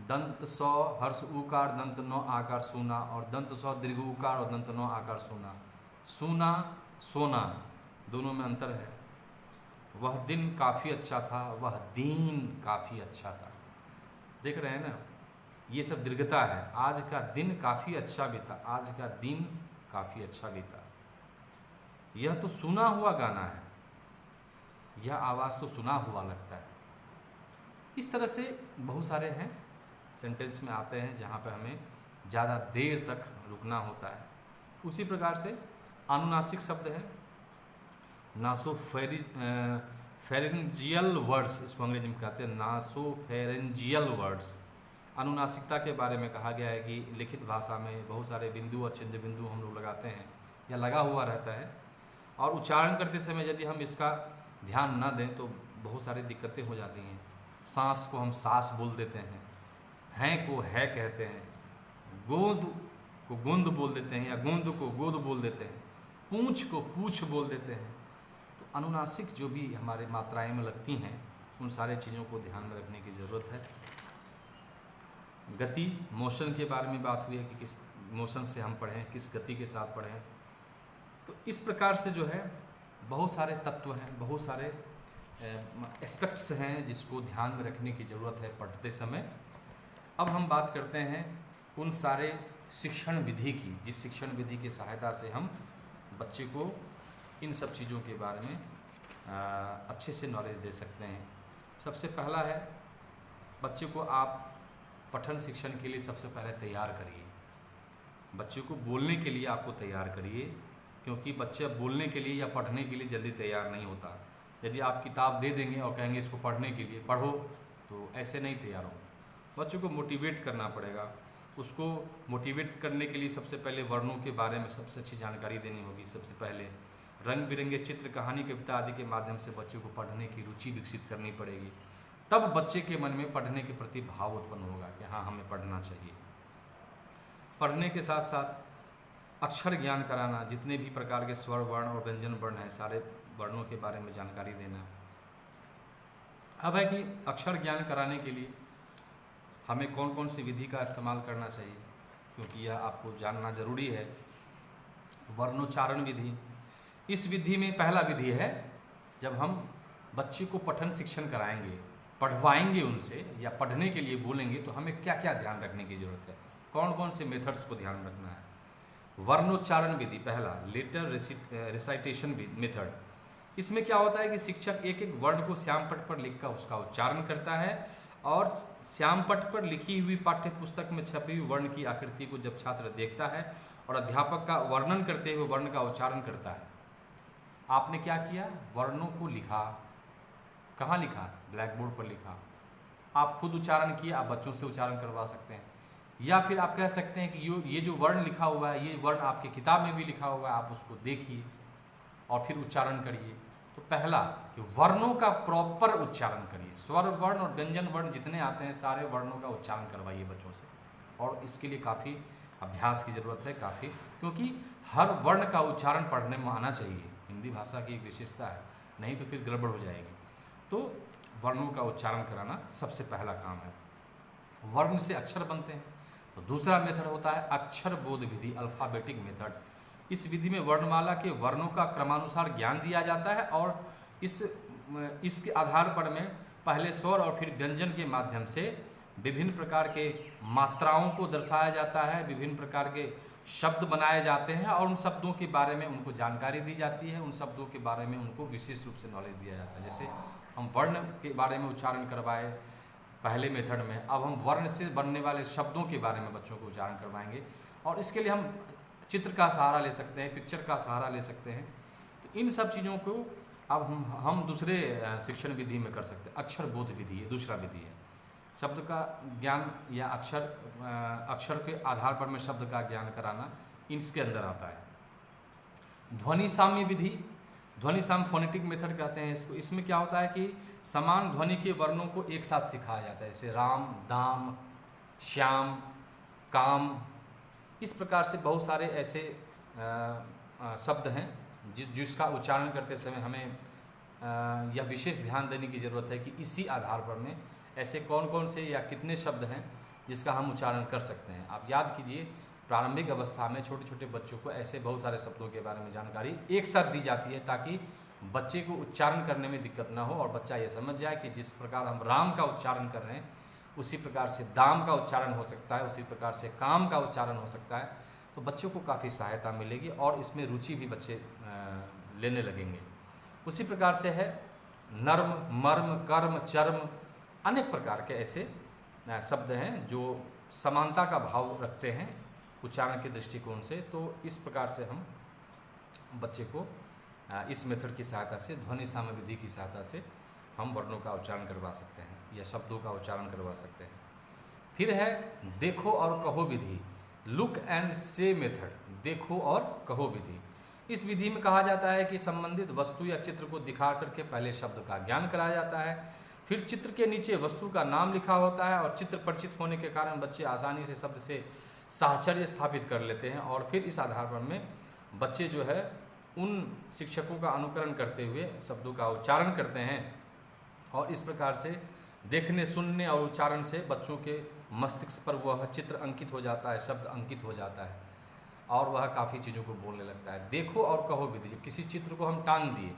दंत सौ हर्ष उकार दंत नौ आकार सूना, और दंत सौ दीर्घ उकार और दंत नौ आकार सूना। सूना सोना, दोनों में अंतर है। वह दिन काफ़ी अच्छा था, वह दिन काफ़ी अच्छा था। देख रहे हैं ना, ये सब दीर्घता है। आज का दिन काफ़ी अच्छा बीता, आज का दिन काफ़ी अच्छा बीता। यह तो सुना हुआ गाना है, यह आवाज़ तो सुना हुआ लगता है। इस तरह से बहुत सारे हैं, सेंटेंस में आते हैं जहाँ पर हमें ज़्यादा देर तक रुकना होता है। उसी प्रकार से अनुनासिक शब्द है, नासोफेरेंजियल वर्ड्स, इसको अंग्रेजी में कहते हैं नासोफेरेंजियल वर्ड्स। अनुनासिकता के बारे में कहा गया है कि लिखित भाषा में बहुत सारे बिंदु और चिन्ह बिंदु हम लोग लगाते हैं या लगा हुआ रहता है, और उच्चारण करते समय यदि हम इसका ध्यान न दें तो बहुत सारी दिक्कतें हो जाती हैं। सांस को हम सास बोल देते हैं को है कहते हैं, गोंद को गुंद बोल देते हैं या गुंद को गोद बोल देते हैं, पूंछ को पूछ बोल देते हैं। तो अनुनासिक जो भी हमारे मात्राएं में लगती हैं, उन सारे चीज़ों को ध्यान में रखने की ज़रूरत है। गति, मोशन के बारे में बात हुई है कि किस मोशन से हम पढ़ें, किस गति के साथ पढ़ें। तो इस प्रकार से जो है बहुत सारे तत्व हैं, बहुत सारे एस्पेक्ट्स हैं जिसको ध्यान में रखने की ज़रूरत है पढ़ते समय। अब हम बात करते हैं उन सारे शिक्षण विधि की, जिस शिक्षण विधि की सहायता से हम बच्चे को इन सब चीज़ों के बारे में अच्छे से नॉलेज दे सकते हैं। सबसे पहला है, बच्चे को आप पठन शिक्षण के लिए सबसे पहले तैयार करिए। बच्चे को बोलने के लिए आपको तैयार करिए, क्योंकि बच्चा बोलने के लिए या पढ़ने के लिए जल्दी तैयार नहीं होता। यदि आप किताब दे देंगे और कहेंगे इसको पढ़ने के लिए पढ़ो, तो ऐसे नहीं तैयार हो। बच्चों को मोटिवेट करना पड़ेगा। उसको मोटिवेट करने के लिए सबसे पहले वर्णों के बारे में सबसे अच्छी जानकारी देनी होगी। सबसे पहले रंग बिरंगे चित्र, कहानी, कविता आदि के माध्यम से बच्चों को पढ़ने की रुचि विकसित करनी पड़ेगी। तब बच्चे के मन में पढ़ने के प्रति भाव उत्पन्न होगा कि हाँ, हमें पढ़ना चाहिए। पढ़ने के साथ साथ अक्षर ज्ञान कराना, जितने भी प्रकार के स्वर वर्ण और व्यंजन वर्ण हैं, सारे वर्णों के बारे में जानकारी देना। अब है कि अक्षर ज्ञान कराने के लिए हमें कौन कौन सी विधि का इस्तेमाल करना चाहिए, क्योंकि यह आपको जानना जरूरी है। वर्णोच्चारण विधि, इस विधि में पहला विधि है, जब हम बच्चे को पठन शिक्षण कराएंगे, पढ़वाएंगे उनसे या पढ़ने के लिए बोलेंगे, तो हमें क्या क्या ध्यान रखने की ज़रूरत है, कौन कौन से मेथड्स को ध्यान रखना है। वर्णोच्चारण विधि पहला, लेटर रिसाइटेशन मेथड। इसमें क्या होता है कि शिक्षक एक एक वर्ण को श्यामपट्ट पर लिखकर उसका उच्चारण करता है, और श्यामपट्ट पर लिखी हुई पाठ्य पुस्तक में छपी हुई वर्ण की आकृति को जब छात्र देखता है और अध्यापक का वर्णन करते हुए वर्ण का उच्चारण करता है। आपने क्या किया, वर्णों को लिखा। कहाँ लिखा, ब्लैक बोर्ड पर लिखा। आप खुद उच्चारण किए, आप बच्चों से उच्चारण करवा सकते हैं, या फिर आप कह सकते हैं कि ये जो वर्ण लिखा हुआ है, ये वर्ण आपकी किताब में भी लिखा हुआ है, आप उसको देखिए और फिर उच्चारण करिए। तो पहला कि वर्णों का प्रॉपर उच्चारण करिए। स्वर वर्ण और व्यंजन वर्ण जितने आते हैं, सारे वर्णों का उच्चारण करवाइए बच्चों से, और इसके लिए काफ़ी अभ्यास की ज़रूरत है, काफ़ी, क्योंकि हर वर्ण का उच्चारण पढ़ने में आना चाहिए। हिंदी भाषा की एक विशेषता है, नहीं तो फिर गड़बड़ हो जाएगी। तो वर्णों का उच्चारण कराना सबसे पहला काम है। वर्ण से अक्षर बनते हैं। तो दूसरा मेथड होता है अक्षर बोध विधि, अल्फ़ाबेटिक मेथड। इस विधि में वर्णमाला के वर्णों का क्रमानुसार ज्ञान दिया जाता है और इसके आधार पर में पहले स्वर और फिर व्यंजन के माध्यम से विभिन्न प्रकार के मात्राओं को दर्शाया जाता है, विभिन्न प्रकार के शब्द बनाए जाते हैं और उन शब्दों के बारे में उनको जानकारी दी जाती है, उन शब्दों के बारे में उनको विशेष रूप से नॉलेज दिया जाता है। जैसे हम वर्ण के बारे में उच्चारण करवाए पहले मेथड में, अब हम वर्ण से बनने वाले शब्दों के बारे में बच्चों को उच्चारण करवाएंगे और इसके लिए हम चित्र का सहारा ले सकते हैं, पिक्चर का सहारा ले सकते हैं। तो इन सब चीज़ों को अब हम दूसरे शिक्षण विधि में कर सकते हैं। अक्षर बोध विधि है, दूसरा विधि है। शब्द का ज्ञान या अक्षर के आधार पर में शब्द का ज्ञान कराना इसके अंदर आता है। ध्वनि साम्य विधि, ध्वनि साम्य फोनेटिक मेथड कहते हैं इसको। इसमें क्या होता है कि समान ध्वनि के वर्णों को एक साथ सिखाया जाता है, जैसे राम, दाम, श्याम, काम। इस प्रकार से बहुत सारे ऐसे शब्द हैं जिसका उच्चारण करते समय हमें यह विशेष ध्यान देने की ज़रूरत है कि इसी आधार पर में ऐसे कौन कौन से या कितने शब्द हैं जिसका हम उच्चारण कर सकते हैं। आप याद कीजिए, प्रारंभिक अवस्था में छोटे छोटे बच्चों को ऐसे बहुत सारे शब्दों के बारे में जानकारी एक साथ दी जाती है ताकि बच्चे को उच्चारण करने में दिक्कत ना हो और बच्चा ये समझ जाए कि जिस प्रकार हम राम का उच्चारण कर रहे हैं उसी प्रकार से दाम का उच्चारण हो सकता है, उसी प्रकार से काम का उच्चारण हो सकता है। तो बच्चों को काफ़ी सहायता मिलेगी और इसमें रुचि भी बच्चे लेने लगेंगे। उसी प्रकार से है नर्म, मर्म, कर्म, चर्म, अनेक प्रकार के ऐसे शब्द हैं जो समानता का भाव रखते हैं उच्चारण के दृष्टिकोण से। तो इस प्रकार से हम बच्चे को इस मेथड की सहायता से, ध्वनि साम्य विधि की सहायता से हम वर्णों का उच्चारण करवा सकते हैं या शब्दों का उच्चारण करवा सकते हैं। फिर है देखो और कहो विधि, लुक एंड से मेथड, देखो और कहो विधि। इस विधि में कहा जाता है कि संबंधित वस्तु या चित्र को दिखा करके पहले शब्द का ज्ञान कराया जाता है, फिर चित्र के नीचे वस्तु का नाम लिखा होता है और चित्र परिचित होने के कारण बच्चे आसानी से शब्द से साहचर्य स्थापित कर लेते हैं और फिर इस आधार पर में बच्चे जो है उन शिक्षकों का अनुकरण करते हुए शब्दों का उच्चारण करते हैं और इस प्रकार से देखने, सुनने और उच्चारण से बच्चों के मस्तिष्क पर वह चित्र अंकित हो जाता है, शब्द अंकित हो जाता है और वह काफ़ी चीज़ों को बोलने लगता है। देखो और कहो विधि, किसी चित्र को हम टांग दिए,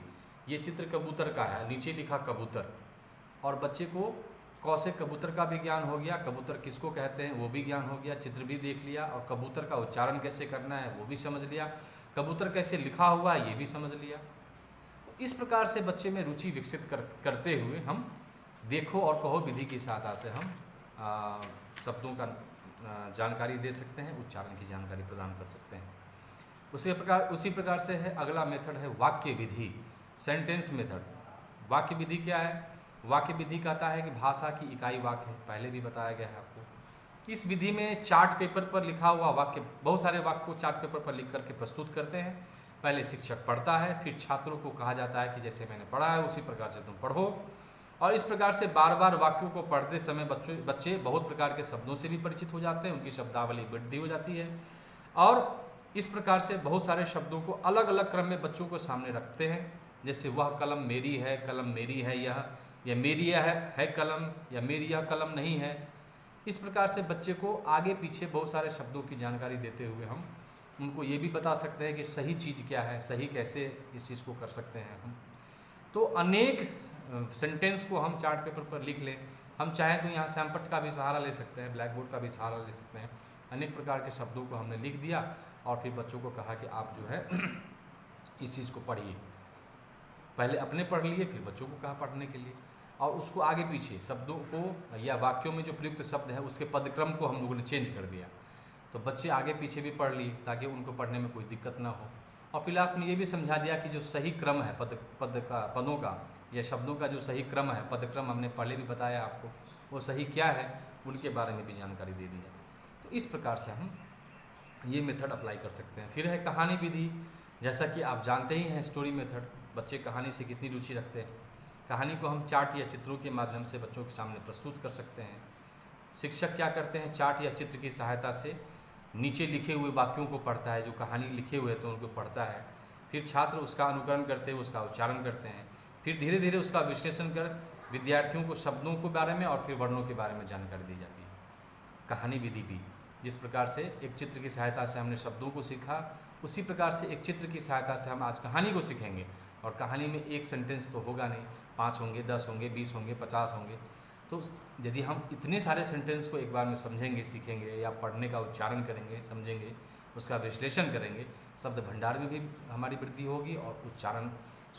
ये चित्र कबूतर का है, नीचे लिखा कबूतर और बच्चे को क से कबूतर का भी ज्ञान हो गया, कबूतर किसको कहते हैं वो भी ज्ञान हो गया, चित्र भी देख लिया और कबूतर का उच्चारण कैसे करना है वो भी समझ लिया, कबूतर कैसे लिखा हुआ है ये भी समझ लिया। तो इस प्रकार से बच्चे में रुचि विकसित करते हुए हम देखो और कहो विधि की सहायता से हम शब्दों का जानकारी दे सकते हैं, उच्चारण की जानकारी प्रदान कर सकते हैं। उसी प्रकार से है अगला मेथड है वाक्य विधि, सेंटेंस मेथड। वाक्य विधि क्या है? वाक्य विधि कहता है कि भाषा की इकाई वाक्य है, पहले भी बताया गया है आपको। इस विधि में चार्ट पेपर पर लिखा हुआ वाक्य, बहुत सारे वाक्य को चार्ट पेपर पर लिख करके प्रस्तुत करते हैं। पहले शिक्षक पढ़ता है, फिर छात्रों को कहा जाता है कि जैसे मैंने पढ़ा है उसी प्रकार से तुम पढ़ो और इस प्रकार से बार बार वाक्यों को पढ़ते समय बच्चे बहुत प्रकार के शब्दों से भी परिचित हो जाते हैं, उनकी शब्दावली वृद्धि हो जाती है और इस प्रकार से बहुत सारे शब्दों को अलग अलग क्रम में बच्चों को सामने रखते हैं। जैसे वह कलम मेरी है, कलम मेरी है, यह मेरी है कलम, या मेरी यह कलम नहीं है। इस प्रकार से बच्चे को आगे पीछे बहुत सारे शब्दों की जानकारी देते हुए हम उनको ये भी बता सकते हैं कि सही चीज़ क्या है, सही कैसे इस चीज़ को कर सकते हैं हम। तो अनेक सेंटेंस को हम चार्ट पेपर पर लिख लें, हम चाहें तो यहाँ सैमपट का भी सहारा ले सकते हैं, ब्लैक बोर्ड का भी सहारा ले सकते हैं। अनेक प्रकार के शब्दों को हमने लिख दिया और फिर बच्चों को कहा कि आप जो है इस चीज़ को पढ़िए। पहले अपने पढ़ लिए, फिर बच्चों को कहा पढ़ने के लिए और उसको आगे पीछे शब्दों को या वाक्यों में जो प्रयुक्त शब्द है उसके पदक्रम को हम लोगों ने चेंज कर दिया। तो बच्चे आगे पीछे भी पढ़ लिए ताकि उनको पढ़ने में कोई दिक्कत ना हो। और फिर लास्ट में ये भी समझा दिया कि जो सही क्रम है पदों का या शब्दों का जो सही क्रम है, पदक्रम हमने पहले भी बताया आपको, वो सही क्या है उनके बारे में भी जानकारी दे दी है। तो इस प्रकार से हम ये मेथड अप्लाई कर सकते हैं। फिर है कहानी विधि। जैसा कि आप जानते ही हैं स्टोरी मेथड, बच्चे कहानी से कितनी रुचि रखते हैं। कहानी को हम चार्ट या चित्रों के माध्यम से बच्चों के सामने प्रस्तुत कर सकते हैं। शिक्षक क्या करते हैं, चार्ट या चित्र की सहायता से नीचे लिखे हुए वाक्यों को पढ़ता है, जो कहानी लिखे हुए तो उनको पढ़ता है। फिर छात्र उसका अनुकरण करते हुए उसका उच्चारण करते हैं। फिर धीरे धीरे उसका विश्लेषण कर विद्यार्थियों को शब्दों के बारे में और फिर वर्णों के बारे में जानकारी दी जाती है। कहानी विधि भी जिस प्रकार से एक चित्र की सहायता से हमने शब्दों को सीखा, उसी प्रकार से एक चित्र की सहायता से हम आज कहानी को सीखेंगे। और कहानी में एक सेंटेंस तो होगा नहीं, 5 होंगे, 10 होंगे, 20 होंगे, 50 होंगे। तो यदि हम इतने सारे सेंटेंस को एक बार में समझेंगे, सीखेंगे, या पढ़ने का उच्चारण करेंगे, समझेंगे, उसका विश्लेषण करेंगे, शब्द भंडार में भी हमारी वृद्धि होगी और उच्चारण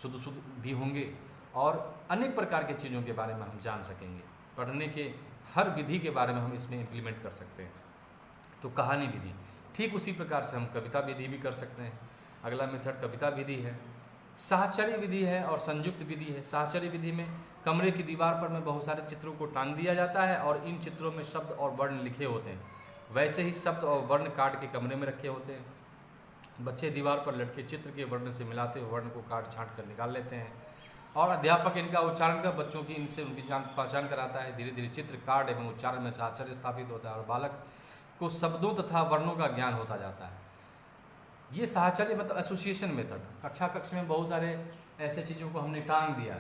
शुद्ध शुद्ध भी होंगे, और अनेक प्रकार की चीज़ों के बारे में हम जान सकेंगे। पढ़ने के हर विधि के बारे में हम इसमें इम्प्लीमेंट कर सकते हैं। तो कहानी विधि, ठीक उसी प्रकार से हम कविता विधि भी कर सकते हैं। अगला मेथड कविता विधि है। साहचर्य विधि है और संयुक्त विधि है। साहचर्य विधि में कमरे की दीवार पर में बहुत सारे चित्रों को टांग दिया जाता है और इन चित्रों में शब्द और वर्ण लिखे होते हैं। वैसे ही शब्द और वर्ण काट के कमरे में रखे होते हैं। बच्चे दीवार पर लटके चित्र के वर्ण से मिलाते हुए वर्ण को काट छाँट कर निकाल लेते हैं और अध्यापक इनका उच्चारण कर बच्चों की इनसे उनकी पहचान कराता है। धीरे धीरे चित्र कार्ड एवं उच्चारण में साहचर्य स्थापित होता है और बालक को शब्दों तथा वर्णों का ज्ञान होता जाता है। ये साहचर्य मतलब एसोसिएशन मेथड। कक्षा में बहुत सारे ऐसे चीज़ों को हमने टांग दिया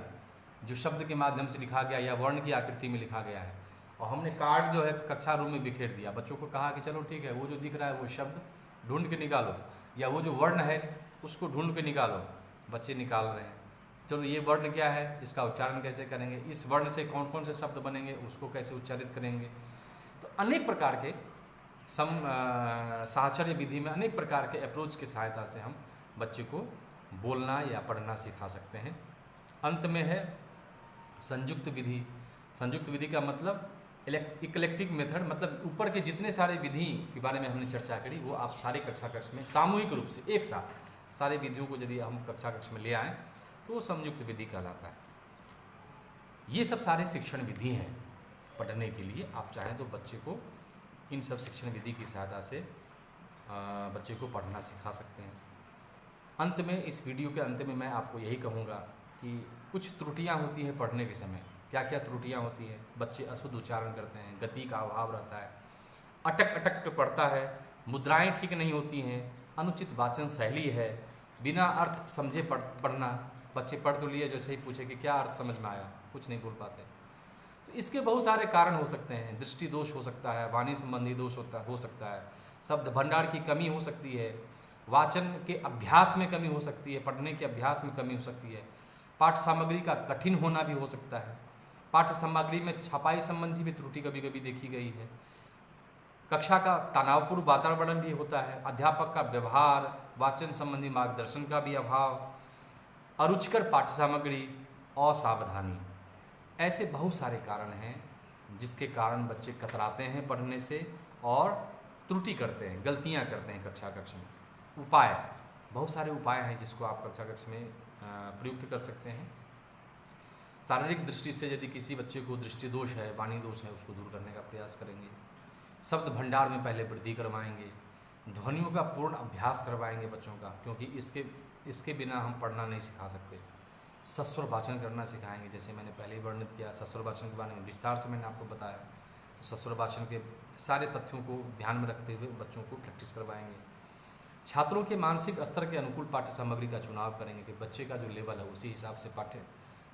जो शब्द के माध्यम से लिखा गया या वर्ण की आकृति में लिखा गया है, और हमने कार्ड जो है कक्षा रूम में बिखेर दिया। बच्चों को कहा कि चलो ठीक है, वो जो दिख रहा है वो शब्द ढूंढ के निकालो, या वो जो वर्ण है उसको ढूंढ के निकालो। बच्चे निकाल रहे हैं, चलो ये वर्ण क्या है, इसका उच्चारण कैसे करेंगे, इस वर्ण से कौन कौन से शब्द बनेंगे, उसको कैसे उच्चारित करेंगे। तो अनेक प्रकार के साहचर्य विधि में अनेक प्रकार के अप्रोच की सहायता से हम बच्चे को बोलना या पढ़ना सिखा सकते हैं। अंत में है संयुक्त विधि। संयुक्त विधि का मतलब इक्लेक्टिक मेथड, मतलब ऊपर के जितने सारे विधि के बारे में हमने चर्चा करी वो आप सारे कक्ष में सामूहिक रूप से एक साथ सारे विधियों को यदि हम कक्ष में ले आएँ तो वो संयुक्त विधि कहलाता है। ये सब सारे शिक्षण विधि हैं पढ़ने के लिए। आप चाहें तो बच्चे को इन सब शिक्षण विधि की सहायता से बच्चे को पढ़ना सिखा सकते हैं। अंत में, इस वीडियो के अंत में मैं आपको यही कहूँगा कि कुछ त्रुटियाँ होती हैं पढ़ने के समय। क्या क्या त्रुटियाँ होती हैं? बच्चे अशुद्ध उच्चारण करते हैं, गति का अभाव रहता है, अटक अटक कर पढ़ता है, मुद्राएं ठीक नहीं होती हैं, अनुचित वाचन शैली है, बिना अर्थ समझे पढ़ना। बच्चे पढ़ तो लिए, जैसे ही पूछे कि क्या अर्थ समझ में आया, कुछ नहीं बोल पाते। तो इसके बहुत सारे कारण हो सकते हैं। दृष्टि दोष हो सकता है, वाणी संबंधी दोष हो सकता है, शब्द भंडार की कमी हो सकती है, वाचन के अभ्यास में कमी हो सकती है, पढ़ने के अभ्यास में कमी हो सकती है, पाठ्य सामग्री का कठिन होना भी हो सकता है, पाठ्य सामग्री में छपाई संबंधी भी त्रुटि कभी कभी देखी गई है, कक्षा का तनावपूर्ण वातावरण भी होता है, अध्यापक का व्यवहार, वाचन संबंधी मार्गदर्शन का भी अभाव, अरुचिकर पाठ्य सामग्री, असावधानी। ऐसे बहुत सारे कारण हैं जिसके कारण बच्चे कतराते हैं पढ़ने से और त्रुटि करते हैं, गलतियां करते हैं कक्षा में। उपाय, बहुत सारे उपाय हैं जिसको आप कक्षा में प्रयुक्त कर सकते हैं। शारीरिक दृष्टि से यदि किसी बच्चे को दृष्टि दोष है, वाणी दोष है, उसको दूर करने का प्रयास करेंगे। शब्द भंडार में पहले वृद्धि करवाएंगे, ध्वनियों का पूर्ण अभ्यास करवाएंगे बच्चों का, क्योंकि इसके बिना हम पढ़ना नहीं सिखा सकते। सस्वर वाचन करना सिखाएंगे, जैसे मैंने पहले ही वर्णित किया। सस्वर वाचन के बारे में विस्तार से मैंने आपको बताया। तो सस्वर वाचन के सारे तथ्यों को ध्यान में रखते हुए बच्चों को प्रैक्टिस करवाएंगे। छात्रों के मानसिक स्तर के अनुकूल पाठ्य सामग्री का चुनाव करेंगे कि बच्चे का जो लेवल है उसी हिसाब से पाठ्य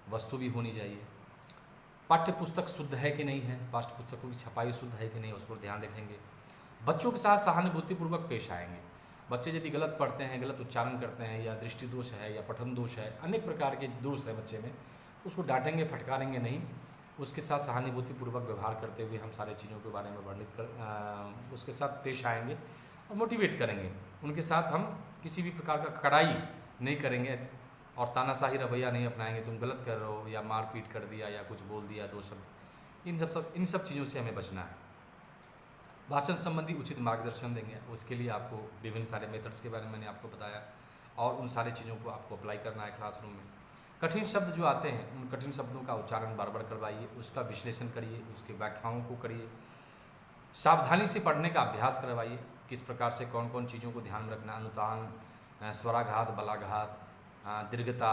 वस्तु भी होनी चाहिए। पाठ्य पुस्तक शुद्ध है कि नहीं है, पाठ्य पुस्तकों की छपाई शुद्ध है कि नहीं, उस पर ध्यान रखेंगे। बच्चों के साथ सहानुभूतिपूर्वक पेश आएंगे। बच्चे यदि गलत पढ़ते हैं, गलत उच्चारण करते हैं, या दृष्टि दोष है या पठन दोष है, अनेक प्रकार के दोष है बच्चे में, उसको डांटेंगे फटकारेंगे नहीं, उसके साथ सहानुभूतिपूर्वक व्यवहार करते हुए हम सारे चीज़ों के बारे में वर्णित कर उसके साथ पेश आएंगे और मोटिवेट करेंगे। उनके साथ हम किसी भी प्रकार का कड़ाई नहीं करेंगे और तानाशाही रवैया नहीं अपनाएंगे, तुम गलत कर रहे हो या मार पीट कर दिया या कुछ बोल दिया दो शब्द, इन सब चीज़ों से हमें बचना है। भाषण संबंधी उचित मार्गदर्शन देंगे, उसके लिए आपको विभिन्न सारे मेथड्स के बारे में मैंने आपको बताया और उन सारी चीज़ों को आपको अप्लाई करना है क्लासरूम में। कठिन शब्द जो आते हैं उन कठिन शब्दों का उच्चारण बार बार करवाइए, उसका विश्लेषण करिए, उसके व्याख्याओं को करिए, सावधानी से पढ़ने का अभ्यास करवाइए, किस प्रकार से कौन कौन चीज़ों को ध्यान में रखना, अनुतान, स्वराघात, बलाघात, दीर्घता,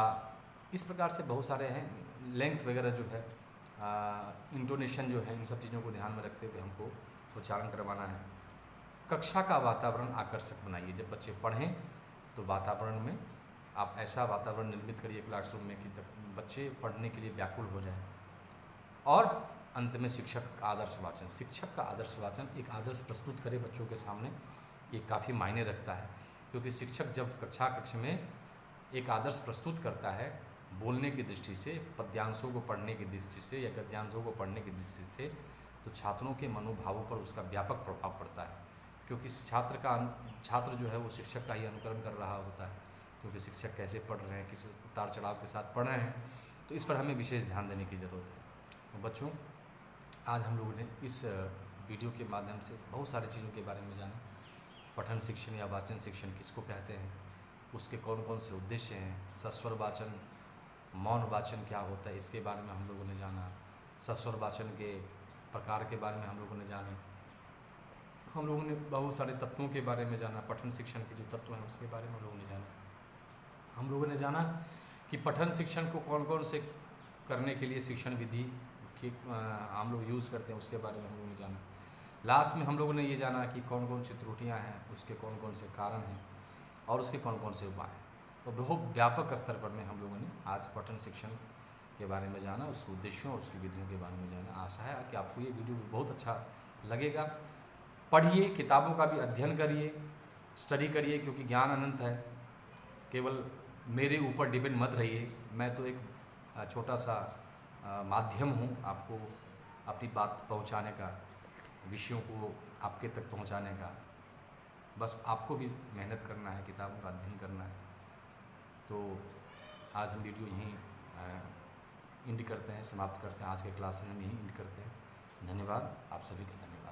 इस प्रकार से बहुत सारे हैं, लेंथ वगैरह जो है, इंटोनेशन जो है, इन सब चीज़ों को ध्यान में रखते हुए हमको उच्चारण करवाना है। कक्षा का वातावरण आकर्षक बनाइए। जब बच्चे पढ़ें तो वातावरण में आप ऐसा वातावरण निर्मित करिए क्लासरूम में कि तब बच्चे पढ़ने के लिए व्याकुल हो जाएं। और अंत में शिक्षक का आदर्श वाचन। शिक्षक का आदर्श वाचन, एक आदर्श प्रस्तुत करे बच्चों के सामने, ये काफ़ी मायने रखता है, क्योंकि शिक्षक जब कक्ष में एक आदर्श प्रस्तुत करता है बोलने की दृष्टि से, पद्यांशों को पढ़ने की दृष्टि से या गद्यांशों को पढ़ने की दृष्टि से, तो छात्रों के मनोभावों पर उसका व्यापक प्रभाव पड़ता है, क्योंकि छात्र जो है वो शिक्षक का ही अनुकरण कर रहा होता है, क्योंकि शिक्षक कैसे पढ़ रहे हैं, किस उतार चढ़ाव के साथ पढ़ रहे हैं, तो इस पर हमें विशेष ध्यान देने की ज़रूरत है। तो बच्चों, आज हम लोगों ने इस वीडियो के माध्यम से बहुत सारी चीज़ों के बारे में जाना। पठन शिक्षण या वाचन शिक्षण किसको कहते हैं, उसके कौन कौन से उद्देश्य हैं, सस्वर वाचन, मौन वाचन क्या होता है, इसके बारे में हम लोगों ने जाना। सस्वर वाचन के प्रकार के बारे में हम लोगों ने जाने। हम लोगों ने बहुत सारे तत्वों के बारे में जाना, पठन शिक्षण के जो तत्व हैं उसके बारे में हम लोगों ने जाना। हम लोगों ने जाना कि पठन शिक्षण को कौन कौन से करने के लिए शिक्षण विधि की हम लोग यूज़ करते हैं, उसके बारे में हम लोगों ने जाना। लास्ट में हम लोगों ने ये जाना कि कौन कौन सी त्रुटियाँ हैं, उसके कौन कौन से कारण हैं और उसके कौन कौन से उपाय हैं। तो बहुत व्यापक स्तर पर में हम लोगों ने आज पठन शिक्षण के बारे में जाना, उसके उद्देश्यों और उसकी विधियों के बारे में जाना। आशा है कि आपको ये वीडियो बहुत अच्छा लगेगा। पढ़िए, किताबों का भी अध्ययन करिए, स्टडी करिए, क्योंकि ज्ञान अनंत है। केवल मेरे ऊपर डिपेंड मत रहिए, मैं तो एक छोटा सा माध्यम हूँ आपको अपनी बात पहुँचाने का, विषयों को आपके तक पहुँचाने का। बस आपको भी मेहनत करना है, किताबों का अध्ययन करना है। तो आज हम वीडियो यहीं एंड करते हैं, समाप्त करते हैं। आज के क्लास में हम यहीं एंड करते हैं। धन्यवाद, आप सभी का धन्यवाद।